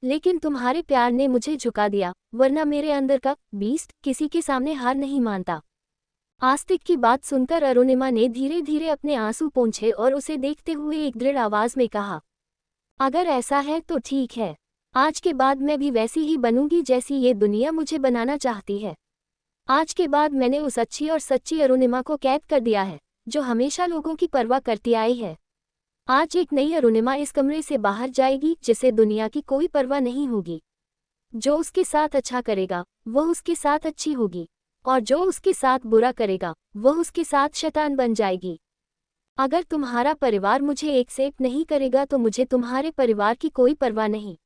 लेकिन तुम्हारे प्यार ने मुझे झुका दिया, वरना मेरे अंदर का बीस्ट किसी के सामने हार नहीं मानता। आस्तिक की बात सुनकर अरुणिमा ने धीरे धीरे अपने आंसू पोंछे और उसे देखते हुए एक दृढ़ आवाज में कहा, अगर ऐसा है तो ठीक है। आज के बाद मैं भी वैसी ही बनूंगी जैसी ये दुनिया मुझे बनाना चाहती है। आज के बाद मैंने उस अच्छी और सच्ची अरुणिमा को कैद कर दिया है, जो हमेशा लोगों की परवाह करती आई है। आज एक नई अरुणिमा इस कमरे से बाहर जाएगी, जिसे दुनिया की कोई परवाह नहीं होगी। जो उसके साथ अच्छा करेगा वह उसके साथ अच्छी होगी, और जो उसके साथ बुरा करेगा वह उसके साथ शैतान बन जाएगी। अगर तुम्हारा परिवार मुझे एक्सेप्ट नहीं करेगा तो मुझे तुम्हारे परिवार की कोई परवाह नहीं।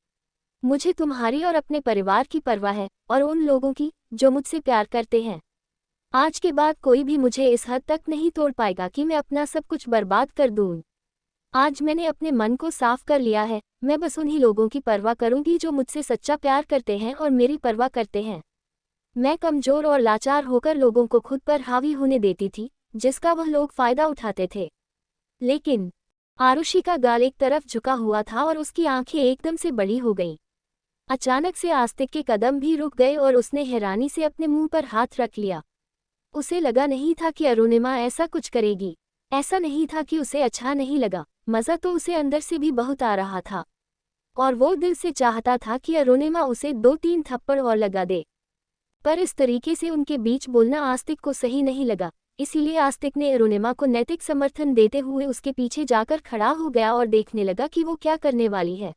मुझे तुम्हारी और अपने परिवार की परवाह है, और उन लोगों की जो मुझसे प्यार करते हैं। आज के बाद कोई भी मुझे इस हद तक नहीं तोड़ पाएगा कि मैं अपना सब कुछ बर्बाद कर दूं। आज मैंने अपने मन को साफ कर लिया है। मैं बस उन्हीं लोगों की परवाह करूंगी जो मुझसे सच्चा प्यार करते हैं और मेरी परवाह करते हैं। मैं कमजोर और लाचार होकर लोगों को खुद पर हावी होने देती थी, जिसका वह लोग फायदा उठाते थे। लेकिन आरुषि का गाल एक तरफ झुका हुआ था और उसकी आंखें एकदम से बड़ी हो गईं। अचानक से आस्तिक के कदम भी रुक गए और उसने हैरानी से अपने मुंह पर हाथ रख लिया। उसे लगा नहीं था कि अरुणिमा ऐसा कुछ करेगी। ऐसा नहीं था कि उसे अच्छा नहीं लगा, मज़ा तो उसे अंदर से भी बहुत आ रहा था, और वो दिल से चाहता था कि अरुणिमा उसे 2-3 थप्पड़ और लगा दे। पर इस तरीके से उनके बीच बोलना आस्तिक को सही नहीं लगा, इसीलिए आस्तिक ने अरुणिमा को नैतिक समर्थन देते हुए उसके पीछे जाकर खड़ा हो गया और देखने लगा कि वो क्या करने वाली है।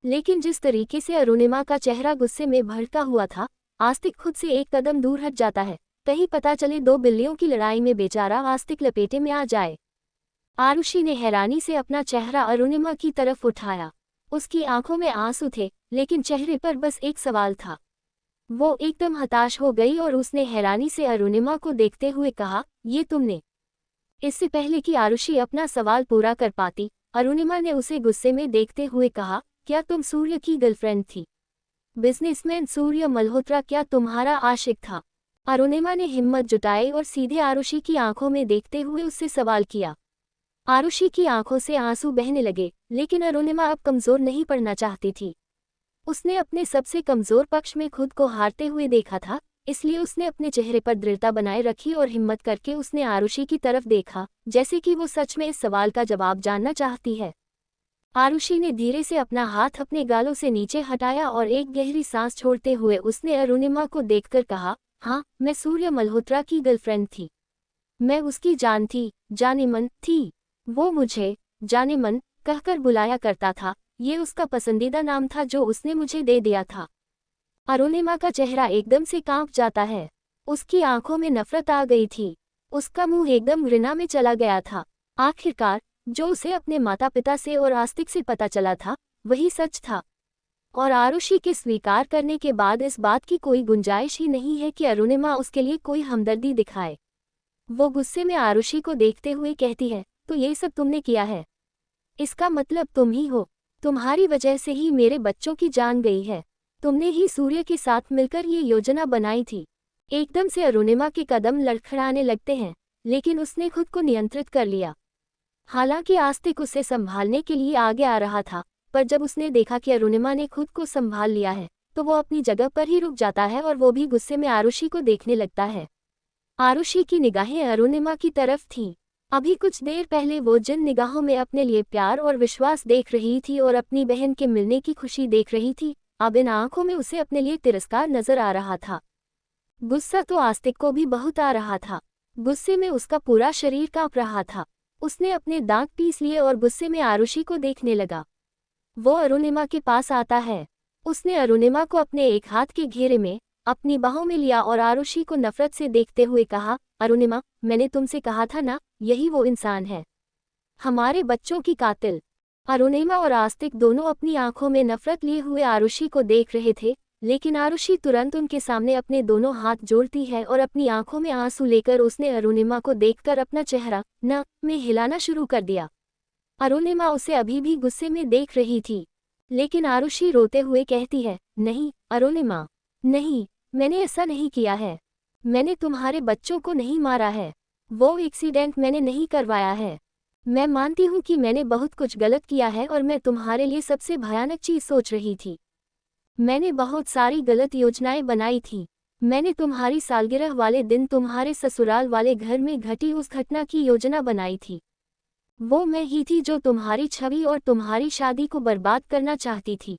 लेकिन जिस तरीके से अरुणिमा का चेहरा गुस्से में भड़का हुआ था, आस्तिक खुद से एक कदम दूर हट जाता है, कहीं पता चले 2 बिल्लियों की लड़ाई में बेचारा आस्तिक लपेटे में आ जाए। आरुषि ने हैरानी से अपना चेहरा अरुणिमा की तरफ उठाया। उसकी आंखों में आंसू थे, लेकिन चेहरे पर बस एक सवाल था। वो एकदम हताश हो गई और उसने हैरानी से अरुणिमा को देखते हुए कहा, ये तुमने? इससे पहले कि आरुषि अपना सवाल पूरा कर पाती, अरुणिमा ने उसे गुस्से में देखते हुए कहा, क्या तुम सूर्य की गर्लफ्रेंड थी? बिजनेसमैन सूर्य मल्होत्रा क्या तुम्हारा आशिक था? अरुणिमा ने हिम्मत जुटाई और सीधे आरुषि की आंखों में देखते हुए उससे सवाल किया। आरुषि की आंखों से आंसू बहने लगे, लेकिन अरुणिमा अब कमजोर नहीं पड़ना चाहती थी। उसने अपने सबसे कमजोर पक्ष में खुद को हारते हुए देखा था, इसलिए उसने अपने चेहरे पर दृढ़ता बनाए रखी और हिम्मत करके उसने आरुषि की तरफ देखा, जैसे कि वो सच में इस सवाल का जवाब जानना चाहती है। आरुषि ने धीरे से अपना हाथ अपने गालों से नीचे हटाया और एक गहरी सांस छोड़ते हुए उसने अरुणिमा को देखकर कहा, हाँ, मैं सूर्य मल्होत्रा की गर्लफ्रेंड थी। मैं उसकी जान थी, जानेमन थी। वो मुझे जानेमन कहकर बुलाया करता था। ये उसका पसंदीदा नाम था जो उसने मुझे दे दिया था। अरुणिमा का चेहरा एकदम से कांप जाता है। उसकी आंखों में नफरत आ गई थी। उसका मुंह एकदम घृणा में चला गया था। आखिरकार जो उसे अपने माता पिता से और आस्तिक से पता चला था वही सच था। और आरुषि के स्वीकार करने के बाद इस बात की कोई गुंजाइश ही नहीं है कि अरुणिमा उसके लिए कोई हमदर्दी दिखाए। वो गुस्से में आरुषि को देखते हुए कहती है, तो ये सब तुमने किया है? इसका मतलब तुम ही हो। तुम्हारी वजह से ही मेरे बच्चों की जान गई है। तुमने ही सूर्य के साथ मिलकर ये योजना बनाई थी। एकदम से अरुणिमा के कदम लड़खड़ाने लगते हैं, लेकिन उसने खुद को नियंत्रित कर लिया। हालांकि आस्तिक उसे संभालने के लिए आगे आ रहा था, पर जब उसने देखा कि अरुणिमा ने खुद को संभाल लिया है तो वो अपनी जगह पर ही रुक जाता है और वो भी गुस्से में आरुषि को देखने लगता है। आरुषि की निगाहें अरुणिमा की तरफ थीं। अभी कुछ देर पहले वो जिन निगाहों में अपने लिए प्यार और विश्वास देख रही थी और अपनी बहन के मिलने की खुशी देख रही थी, अब इन आंखों में उसे अपने लिए तिरस्कार नजर आ रहा था। गुस्सा तो आस्तिक को भी बहुत आ रहा था। गुस्से में उसका पूरा शरीर कांप रहा था। उसने अपने दांत पीस लिए और गुस्से में आरुषि को देखने लगा। वो अरुणिमा के पास आता है। उसने अरुणिमा को अपने एक हाथ के घेरे में अपनी बाहों में लिया और आरुषि को नफरत से देखते हुए कहा, अरुणिमा, मैंने तुमसे कहा था ना, यही वो इंसान है, हमारे बच्चों की कातिल। अरुणिमा और आस्तिक दोनों अपनी आंखों में नफरत लिए हुए आरुषि को देख रहे थे, लेकिन आरुषि तुरंत उनके सामने अपने दोनों हाथ जोड़ती है और अपनी आंखों में आंसू लेकर उसने अरुणिमा को देखकर अपना चेहरा न में हिलाना शुरू कर दिया। अरुणिमा उसे अभी भी गुस्से में देख रही थी, लेकिन आरुषि रोते हुए कहती है, नहीं अरुणिमा, नहीं, मैंने ऐसा नहीं किया है। मैंने तुम्हारे बच्चों को नहीं मारा है। वो एक्सीडेंट मैंने नहीं करवाया है। मैं मानती हूँ कि मैंने बहुत कुछ गलत किया है और मैं तुम्हारे लिए सबसे भयानक चीज़ सोच रही थी। मैंने बहुत सारी गलत योजनाएं बनाई थी। मैंने तुम्हारी सालगिरह वाले दिन तुम्हारे ससुराल वाले घर में घटी उस घटना की योजना बनाई थी। वो मैं ही थी जो तुम्हारी छवि और तुम्हारी शादी को बर्बाद करना चाहती थी।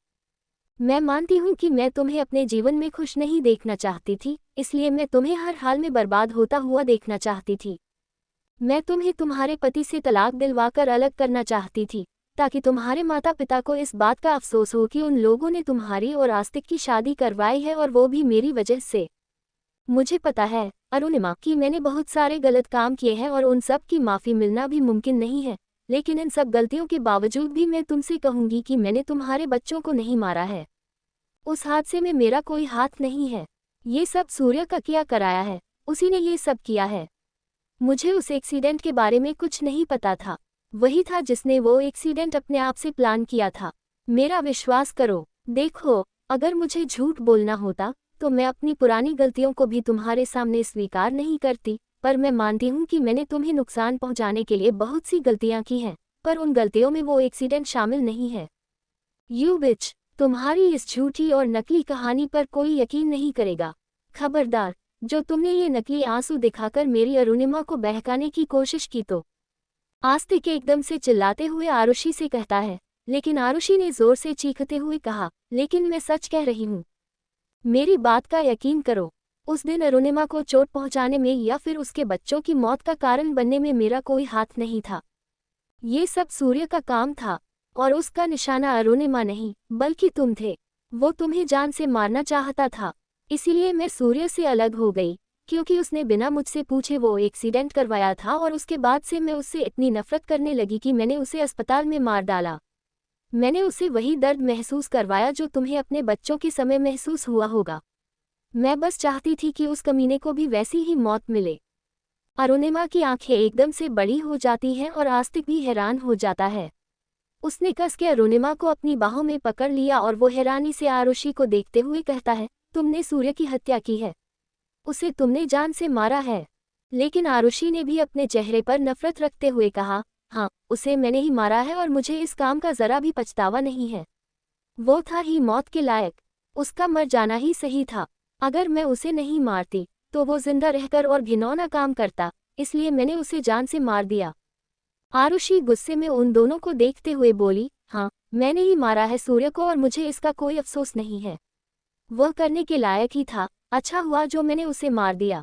मैं मानती हूँ कि मैं तुम्हें अपने जीवन में खुश नहीं देखना चाहती थी, इसलिए मैं तुम्हें हर हाल में बर्बाद होता हुआ देखना चाहती थी। मैं तुम्हें तुम्हारे पति से तलाक दिलवाकर अलग करना चाहती थी, ताकि तुम्हारे माता पिता को इस बात का अफसोस हो कि उन लोगों ने तुम्हारी और आस्तिक की शादी करवाई है, और वो भी मेरी वजह से। मुझे पता है अरुणिमा कि मैंने बहुत सारे गलत काम किए हैं और उन सब की माफ़ी मिलना भी मुमकिन नहीं है, लेकिन इन सब गलतियों के बावजूद भी मैं तुमसे कहूँगी कि मैंने तुम्हारे बच्चों को नहीं मारा है। उस हादसे में मेरा कोई हाथ नहीं है। ये सब सूर्य का किया कराया है, उसी ने ये सब किया है। मुझे उस एक्सीडेंट के बारे में कुछ नहीं पता था। वही था जिसने वो एक्सीडेंट अपने आप से प्लान किया था। मेरा विश्वास करो। देखो, अगर मुझे झूठ बोलना होता तो मैं अपनी पुरानी गलतियों को भी तुम्हारे सामने स्वीकार नहीं करती, पर मैं मानती हूँ कि मैंने तुम्हें नुकसान पहुँचाने के लिए बहुत सी गलतियाँ की हैं, पर उन गलतियों में वो एक्सीडेंट शामिल नहीं है। यू बिच, तुम्हारी इस झूठी और नकली कहानी पर कोई यकीन नहीं करेगा। खबरदार, जो तुमने ये नकली आंसू दिखाकर मेरी अरुणिमा को बहकाने की कोशिश की तो। आस्तिक एकदम से चिल्लाते हुए आरुषि से कहता है, लेकिन आरुषि ने जोर से चीखते हुए कहा, लेकिन मैं सच कह रही हूँ, मेरी बात का यकीन करो। उस दिन अरुणिमा को चोट पहुंचाने में या फिर उसके बच्चों की मौत का कारण बनने में मेरा कोई हाथ नहीं था। ये सब सूर्य का काम था, और उसका निशाना अरुणिमा नहीं बल्कि तुम थे। वो तुम्हें जान से मारना चाहता था, इसीलिए मैं सूर्य से अलग हो गई, क्योंकि उसने बिना मुझसे पूछे वो एक्सीडेंट करवाया था, और उसके बाद से मैं उससे इतनी नफरत करने लगी कि मैंने उसे अस्पताल में मार डाला। मैंने उसे वही दर्द महसूस करवाया जो तुम्हें अपने बच्चों के समय महसूस हुआ होगा। मैं बस चाहती थी कि उस कमीने को भी वैसी ही मौत मिले। अरुणिमा की आंखें एकदम से बड़ी हो जाती हैं और आस्तिक भी हैरान हो जाता है। उसने कस के अरुणिमा को अपनी बाहों में पकड़ लिया और वो हैरानी से आरुषि को देखते हुए कहता है, तुमने सूर्य की हत्या की है, उसे तुमने जान से मारा है। लेकिन आरुषि ने भी अपने चेहरे पर नफरत रखते हुए कहा, हाँ, उसे मैंने ही मारा है और मुझे इस काम का जरा भी पछतावा नहीं है। वो था ही मौत के लायक, उसका मर जाना ही सही था। अगर मैं उसे नहीं मारती तो वो जिंदा रहकर और घिनौना काम करता, इसलिए मैंने उसे जान से मार दिया। आरुषि गुस्से में उन दोनों को देखते हुए बोली, हाँ, मैंने ही मारा है सूर्य को और मुझे इसका कोई अफसोस नहीं है। वह करने के लायक ही था, अच्छा हुआ जो मैंने उसे मार दिया।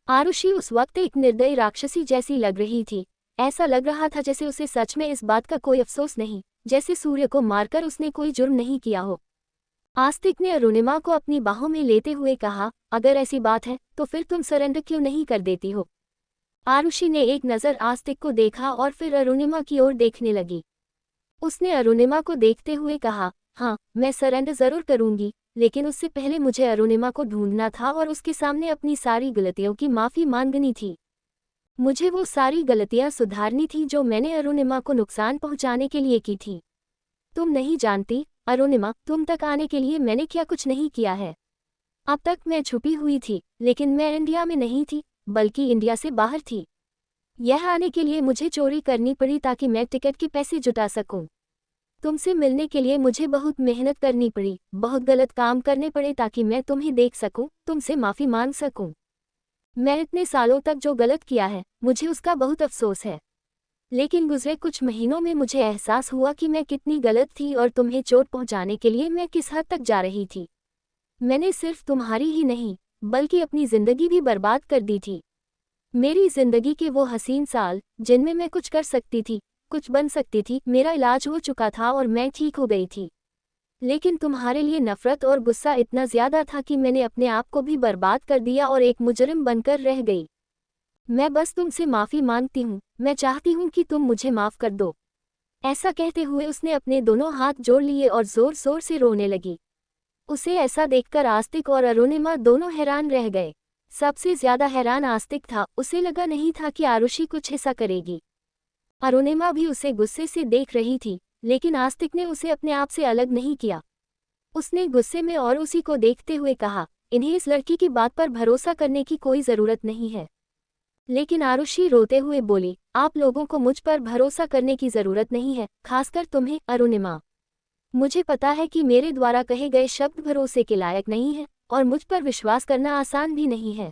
आरुषि उस वक्त एक निर्दयी राक्षसी जैसी लग रही थी। ऐसा लग रहा था जैसे उसे सच में इस बात का कोई अफसोस नहीं, जैसे सूर्य को मारकर उसने कोई जुर्म नहीं किया हो। आस्तिक ने अरुणिमा को अपनी बाहों में लेते हुए कहा, अगर ऐसी बात है तो फिर तुम सरेंडर क्यों नहीं कर देती हो। आरुषि ने एक नज़र आस्तिक को देखा और फिर अरुणिमा की ओर देखने लगी। उसने अरुणिमा को देखते हुए कहा, हाँ, मैं सरेंडर जरूर करूंगी, लेकिन उससे पहले मुझे अरुणिमा को ढूंढना था और उसके सामने अपनी सारी गलतियों की माफ़ी मांगनी थी। मुझे वो सारी गलतियां सुधारनी थी जो मैंने अरुणिमा को नुकसान पहुंचाने के लिए की थी। तुम नहीं जानती अरुणिमा, तुम तक आने के लिए मैंने क्या कुछ नहीं किया है। अब तक मैं छुपी हुई थी, लेकिन मैं इंडिया में नहीं थी, बल्कि इंडिया से बाहर थी। यह आने के लिए मुझे चोरी करनी पड़ी ताकि मैं टिकट के पैसे जुटा सकूं। तुमसे मिलने के लिए मुझे बहुत मेहनत करनी पड़ी, बहुत गलत काम करने पड़े ताकि मैं तुम्हें देख सकूं, तुमसे माफ़ी मांग सकूं। मैं इतने सालों तक जो गलत किया है, मुझे उसका बहुत अफसोस है। लेकिन गुजरे कुछ महीनों में मुझे एहसास हुआ कि मैं कितनी गलत थी और तुम्हें चोट पहुंचाने के लिए मैं किस हद तक जा रही थी। मैंने सिर्फ तुम्हारी ही नहीं, बल्कि अपनी ज़िंदगी भी बर्बाद कर दी थी। मेरी ज़िंदगी के वो हसीन साल जिनमें मैं कुछ कर सकती थी, कुछ बन सकती थी, मेरा इलाज हो चुका था और मैं ठीक हो गई थी। लेकिन तुम्हारे लिए नफ़रत और गुस्सा इतना ज़्यादा था कि मैंने अपने आप को भी बर्बाद कर दिया और एक मुजरिम बनकर रह गई। मैं बस तुमसे माफ़ी मांगती हूँ, मैं चाहती हूँ कि तुम मुझे माफ़ कर दो। ऐसा कहते हुए उसने अपने दोनों हाथ जोड़ लिए और ज़ोर ज़ोर से रोने लगी। उसे ऐसा देखकर आस्तिक और अरुणिमा दोनों हैरान रह गए। सबसे ज्यादा हैरान आस्तिक था, उसे लगा नहीं था कि आरुषि कुछ ऐसा करेगी। अरुणिमा भी उसे गुस्से से देख रही थी, लेकिन आस्तिक ने उसे अपने आप से अलग नहीं किया। उसने गुस्से में और उसी को देखते हुए कहा, इन्हें इस लड़की की बात पर भरोसा करने की कोई ज़रूरत नहीं है। लेकिन आरुषि रोते हुए बोली, आप लोगों को मुझ पर भरोसा करने की ज़रूरत नहीं है, खासकर तुम्हें अरुणिमा। मुझे पता है कि मेरे द्वारा कहे गए शब्द भरोसे के लायक नहीं है और मुझ पर विश्वास करना आसान भी नहीं है।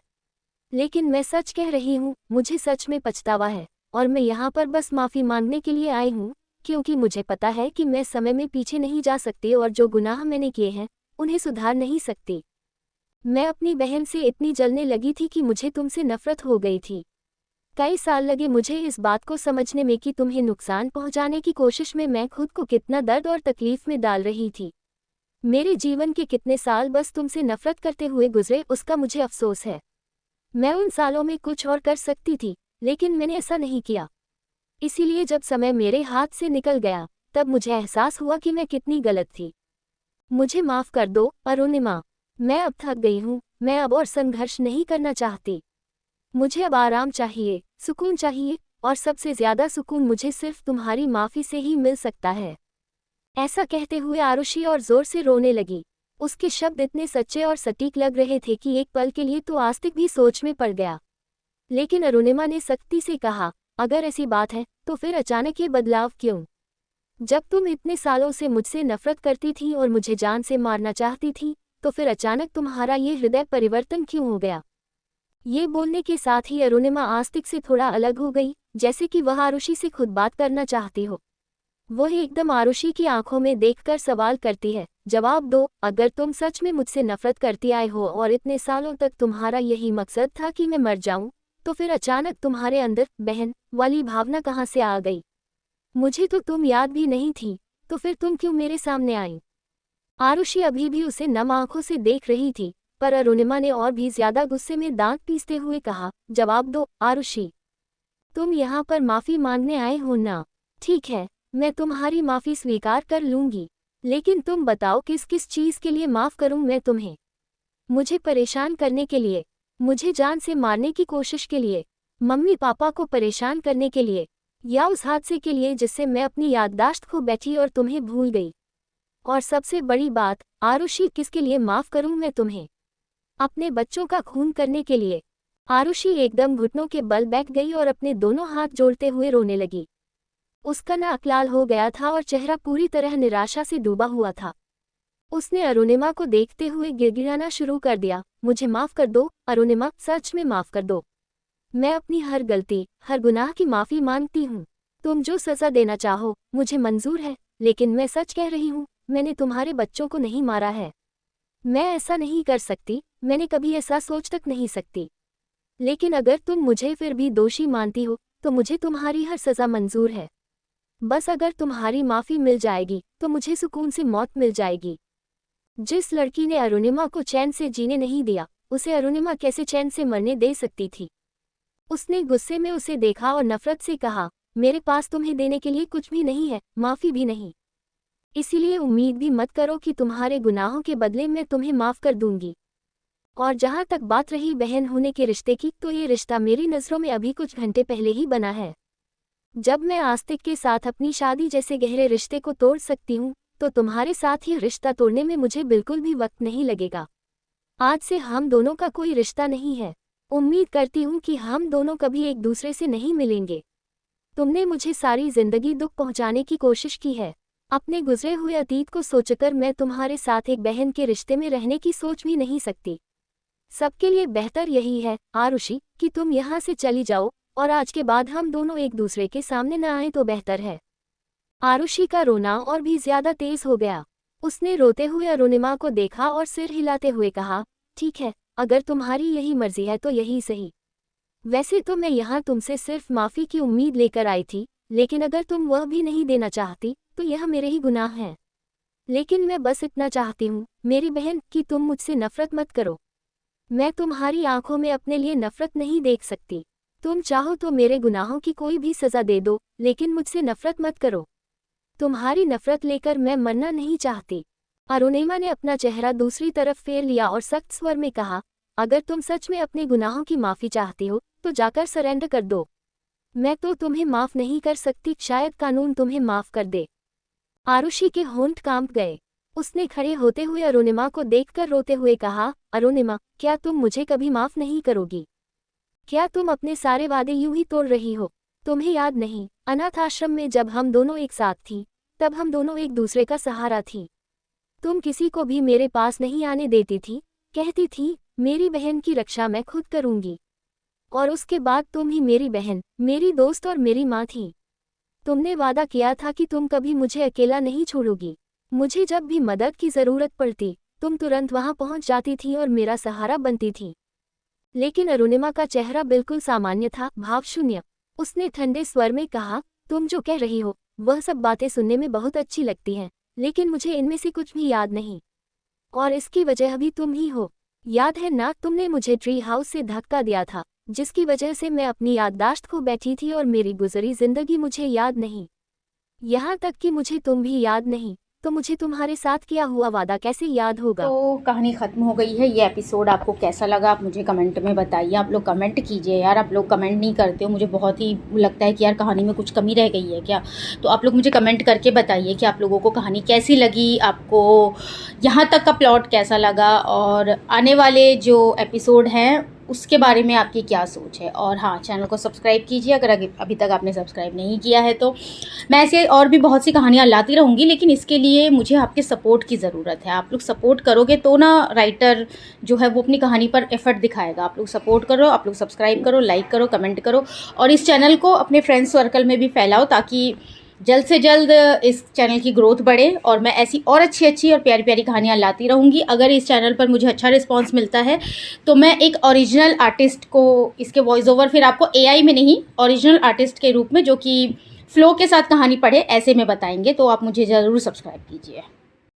लेकिन मैं सच कह रही हूँ, मुझे सच में पछतावा है और मैं यहाँ पर बस माफ़ी मांगने के लिए आई हूँ, क्योंकि मुझे पता है कि मैं समय में पीछे नहीं जा सकती और जो गुनाह मैंने किए हैं उन्हें सुधार नहीं सकती। मैं अपनी बहन से इतनी जलने लगी थी कि मुझे तुमसे नफरत हो गई थी। कई साल लगे मुझे इस बात को समझने में कि तुम्हें नुकसान पहुंचाने की कोशिश में मैं खुद को कितना दर्द और तकलीफ में डाल रही थी। मेरे जीवन के कितने साल बस तुमसे नफरत करते हुए गुजरे, उसका मुझे अफसोस है। मैं उन सालों में कुछ और कर सकती थी, लेकिन मैंने ऐसा नहीं किया। इसीलिए जब समय मेरे हाथ से निकल गया, तब मुझे एहसास हुआ कि मैं कितनी गलत थी। मुझे माफ़ कर दो अरुणिमा, मैं अब थक गई हूँ, मैं अब और संघर्ष नहीं करना चाहती। मुझे अब आराम चाहिए, सुकून चाहिए, और सबसे ज़्यादा सुकून मुझे सिर्फ तुम्हारी माफ़ी से ही मिल सकता है। ऐसा कहते हुए आरुषि और ज़ोर से रोने लगी। उसके शब्द इतने सच्चे और सटीक लग रहे थे कि एक पल के लिए तो आस्तिक भी सोच में पड़ गया। लेकिन अरुणिमा ने सख्ती से कहा, अगर ऐसी बात है तो फिर अचानक ये बदलाव क्यों? जब तुम इतने सालों से मुझसे नफरत करती थी और मुझे जान से मारना चाहती थी, तो फिर अचानक तुम्हारा ये हृदय परिवर्तन क्यों हो गया? ये बोलने के साथ ही अरुणिमा आस्तिक से थोड़ा अलग हो गई, जैसे कि वह आरुषि से खुद बात करना चाहती हो। वह एकदम आरुषि की आंखों में देखकर सवाल करती है, जवाब दो, अगर तुम सच में मुझसे नफरत करती आए हो और इतने सालों तक तुम्हारा यही मकसद था कि मैं मर जाऊं, तो फिर अचानक तुम्हारे अंदर बहन वाली भावना कहाँ से आ गई? मुझे तो तुम याद भी नहीं थी, तो फिर तुम क्यों मेरे सामने आई? आरुषि अभी भी उसे नम आंखों से देख रही थी, पर अरुणिमा ने और भी ज्यादा गुस्से में दांत पीसते हुए कहा, जवाब दो आरुषि, तुम यहाँ पर माफ़ी मांगने आए हो ना? ठीक है, मैं तुम्हारी माफ़ी स्वीकार कर लूँगी, लेकिन तुम बताओ किस किस चीज़ के लिए माफ़ करूँ मैं तुम्हें? मुझे परेशान करने के लिए, मुझे जान से मारने की कोशिश के लिए, मम्मी पापा को परेशान करने के लिए, या उस हादसे के लिए जिससे मैं अपनी याददाश्त खो बैठी और तुम्हें भूल गई? और सबसे बड़ी बात, आरुषि, किसके लिए माफ़ करूँ मैं तुम्हें? अपने बच्चों का खून करने के लिए? आरुषि एकदम घुटनों के बल बैठ गई और अपने दोनों हाथ जोड़ते हुए रोने लगी। उसका नाक लाल हो गया था और चेहरा पूरी तरह निराशा से डूबा हुआ था। उसने अरुणिमा को देखते हुए गिड़गिड़ाना शुरू कर दिया। मुझे माफ कर दो अरुणिमा, सच में माफ कर दो। मैं अपनी हर गलती, हर गुनाह की माफी मांगती हूँ। तुम जो सजा देना चाहो मुझे मंजूर है, लेकिन मैं सच कह रही हूँ, मैंने तुम्हारे बच्चों को नहीं मारा है। मैं ऐसा नहीं कर सकती, मैंने कभी ऐसा सोच तक नहीं सकती। लेकिन अगर तुम मुझे फिर भी दोषी मानती हो तो मुझे तुम्हारी हर सजा मंजूर है। बस अगर तुम्हारी माफी मिल जाएगी तो मुझे सुकून से मौत मिल जाएगी। जिस लड़की ने अरुणिमा को चैन से जीने नहीं दिया, उसे अरुणिमा कैसे चैन से मरने दे सकती थी। उसने गुस्से में उसे देखा और नफरत से कहा, मेरे पास तुम्हें देने के लिए कुछ भी नहीं है, माफी भी नहीं। इसीलिए उम्मीद भी मत करो कि तुम्हारे गुनाहों के बदले मैं तुम्हें माफ कर दूंगी। और जहां तक बात रही बहन होने के रिश्ते की, तो ये रिश्ता मेरी नज़रों में अभी कुछ घंटे पहले ही बना है। जब मैं आस्तिक के साथ अपनी शादी जैसे गहरे रिश्ते को तोड़ सकती हूँ, तो तुम्हारे साथ ये रिश्ता तोड़ने में मुझे बिल्कुल भी वक्त नहीं लगेगा। आज से हम दोनों का कोई रिश्ता नहीं है। उम्मीद करती हूँ कि हम दोनों कभी एक दूसरे से नहीं मिलेंगे। तुमने मुझे सारी जिंदगी दुख पहुंचाने की कोशिश की है। अपने गुजरे हुए अतीत को सोचकर मैं तुम्हारे साथ एक बहन के रिश्ते में रहने की सोच भी नहीं सकती। सबके लिए बेहतर यही है आरुषि कि तुम यहाँ से चली जाओ और आज के बाद हम दोनों एक दूसरे के सामने न आए तो बेहतर है। आरुषि का रोना और भी ज्यादा तेज हो गया। उसने रोते हुए अरुणिमा को देखा और सिर हिलाते हुए कहा, ठीक है, अगर तुम्हारी यही मर्जी है तो यही सही। वैसे तो मैं यहाँ तुमसे सिर्फ माफी की उम्मीद लेकर आई थी, लेकिन अगर तुम वह भी नहीं देना चाहती तो यह मेरे ही गुनाह हैं। लेकिन मैं बस इतना चाहती हूँ मेरी बहन कि तुम मुझसे नफरत मत करो। मैं तुम्हारी आंखों में अपने लिए नफरत नहीं देख सकती। तुम चाहो तो मेरे गुनाहों की कोई भी सजा दे दो, लेकिन मुझसे नफरत मत करो। तुम्हारी नफरत लेकर मैं मरना नहीं चाहती। अरुणिमा ने अपना चेहरा दूसरी तरफ फेर लिया और सख्त स्वर में कहा, अगर तुम सच में अपने गुनाहों की माफी चाहती हो तो जाकर सरेंडर कर दो। मैं तो तुम्हें माफ नहीं कर सकती, शायद कानून तुम्हें माफ कर दे। आरुषि के होंठ कांप गए। उसने खड़े होते हुए अरुणिमा को देखकर रोते हुए कहा, अरुणिमा, क्या तुम मुझे कभी माफ नहीं करोगी? क्या तुम अपने सारे वादे यूं ही तोड़ रही हो? तुम्हें याद नहीं, अनाथ आश्रम में जब हम दोनों एक साथ थी, तब हम दोनों एक दूसरे का सहारा थी। तुम किसी को भी मेरे पास नहीं आने देती थी, कहती थी मेरी बहन की रक्षा मैं खुद करूंगी। और उसके बाद तुम ही मेरी बहन, मेरी दोस्त और मेरी माँ थी। तुमने वादा किया था कि तुम कभी मुझे अकेला नहीं छोड़ोगी। मुझे जब भी मदद की जरूरत पड़ती, तुम तुरंत वहां पहुंच जाती थी और मेरा सहारा बनती थी। लेकिन अरुणिमा का चेहरा बिल्कुल सामान्य था, भावशून्य। उसने ठंडे स्वर में कहा, तुम जो कह रही हो वह सब बातें सुनने में बहुत अच्छी लगती हैं, लेकिन मुझे इनमें से कुछ भी याद नहीं। और इसकी वजह भी तुम ही हो। याद है ना, तुमने मुझे ट्री हाउस से धक्का दिया था, जिसकी वजह से मैं अपनी याददाश्त खो बैठी थी और मेरी गुजरी जिंदगी मुझे याद नहीं। यहाँ तक कि मुझे तुम भी याद नहीं, तो मुझे तुम्हारे साथ किया हुआ वादा कैसे याद होगा? तो कहानी ख़त्म हो गई है। ये एपिसोड आपको कैसा लगा आप मुझे कमेंट में बताइए। आप लोग कमेंट कीजिए यार, आप लोग कमेंट नहीं करते हो, मुझे बहुत ही लगता है कि यार कहानी में कुछ कमी रह गई है क्या। तो आप लोग मुझे कमेंट करके बताइए कि आप लोगों को कहानी कैसी लगी, आपको यहाँ तक का प्लॉट कैसा लगा, और आने वाले जो एपिसोड हैं उसके बारे में आपकी क्या सोच है। और हाँ, चैनल को सब्सक्राइब कीजिए अगर अभी तक आपने सब्सक्राइब नहीं किया है तो। मैं ऐसे और भी बहुत सी कहानियाँ लाती रहूँगी, लेकिन इसके लिए मुझे आपके सपोर्ट की ज़रूरत है। आप लोग सपोर्ट करोगे तो ना राइटर जो है वो अपनी कहानी पर एफर्ट दिखाएगा। आप लोग सपोर्ट करो, आप लोग सब्सक्राइब करो, लाइक करो, कमेंट करो, और इस चैनल को अपने फ्रेंड्स सर्कल में भी फैलाओ, ताकि जल्द से जल्द इस चैनल की ग्रोथ बढ़े और मैं ऐसी और अच्छी अच्छी और प्यारी प्यारी कहानियाँ लाती रहूँगी। अगर इस चैनल पर मुझे अच्छा रिस्पांस मिलता है तो मैं एक ओरिजिनल आर्टिस्ट को इसके वॉइस ओवर फिर आपको एआई में नहीं, ओरिजिनल आर्टिस्ट के रूप में जो कि फ्लो के साथ कहानी पढ़े ऐसे में बताएंगे। तो आप मुझे ज़रूर सब्सक्राइब कीजिए।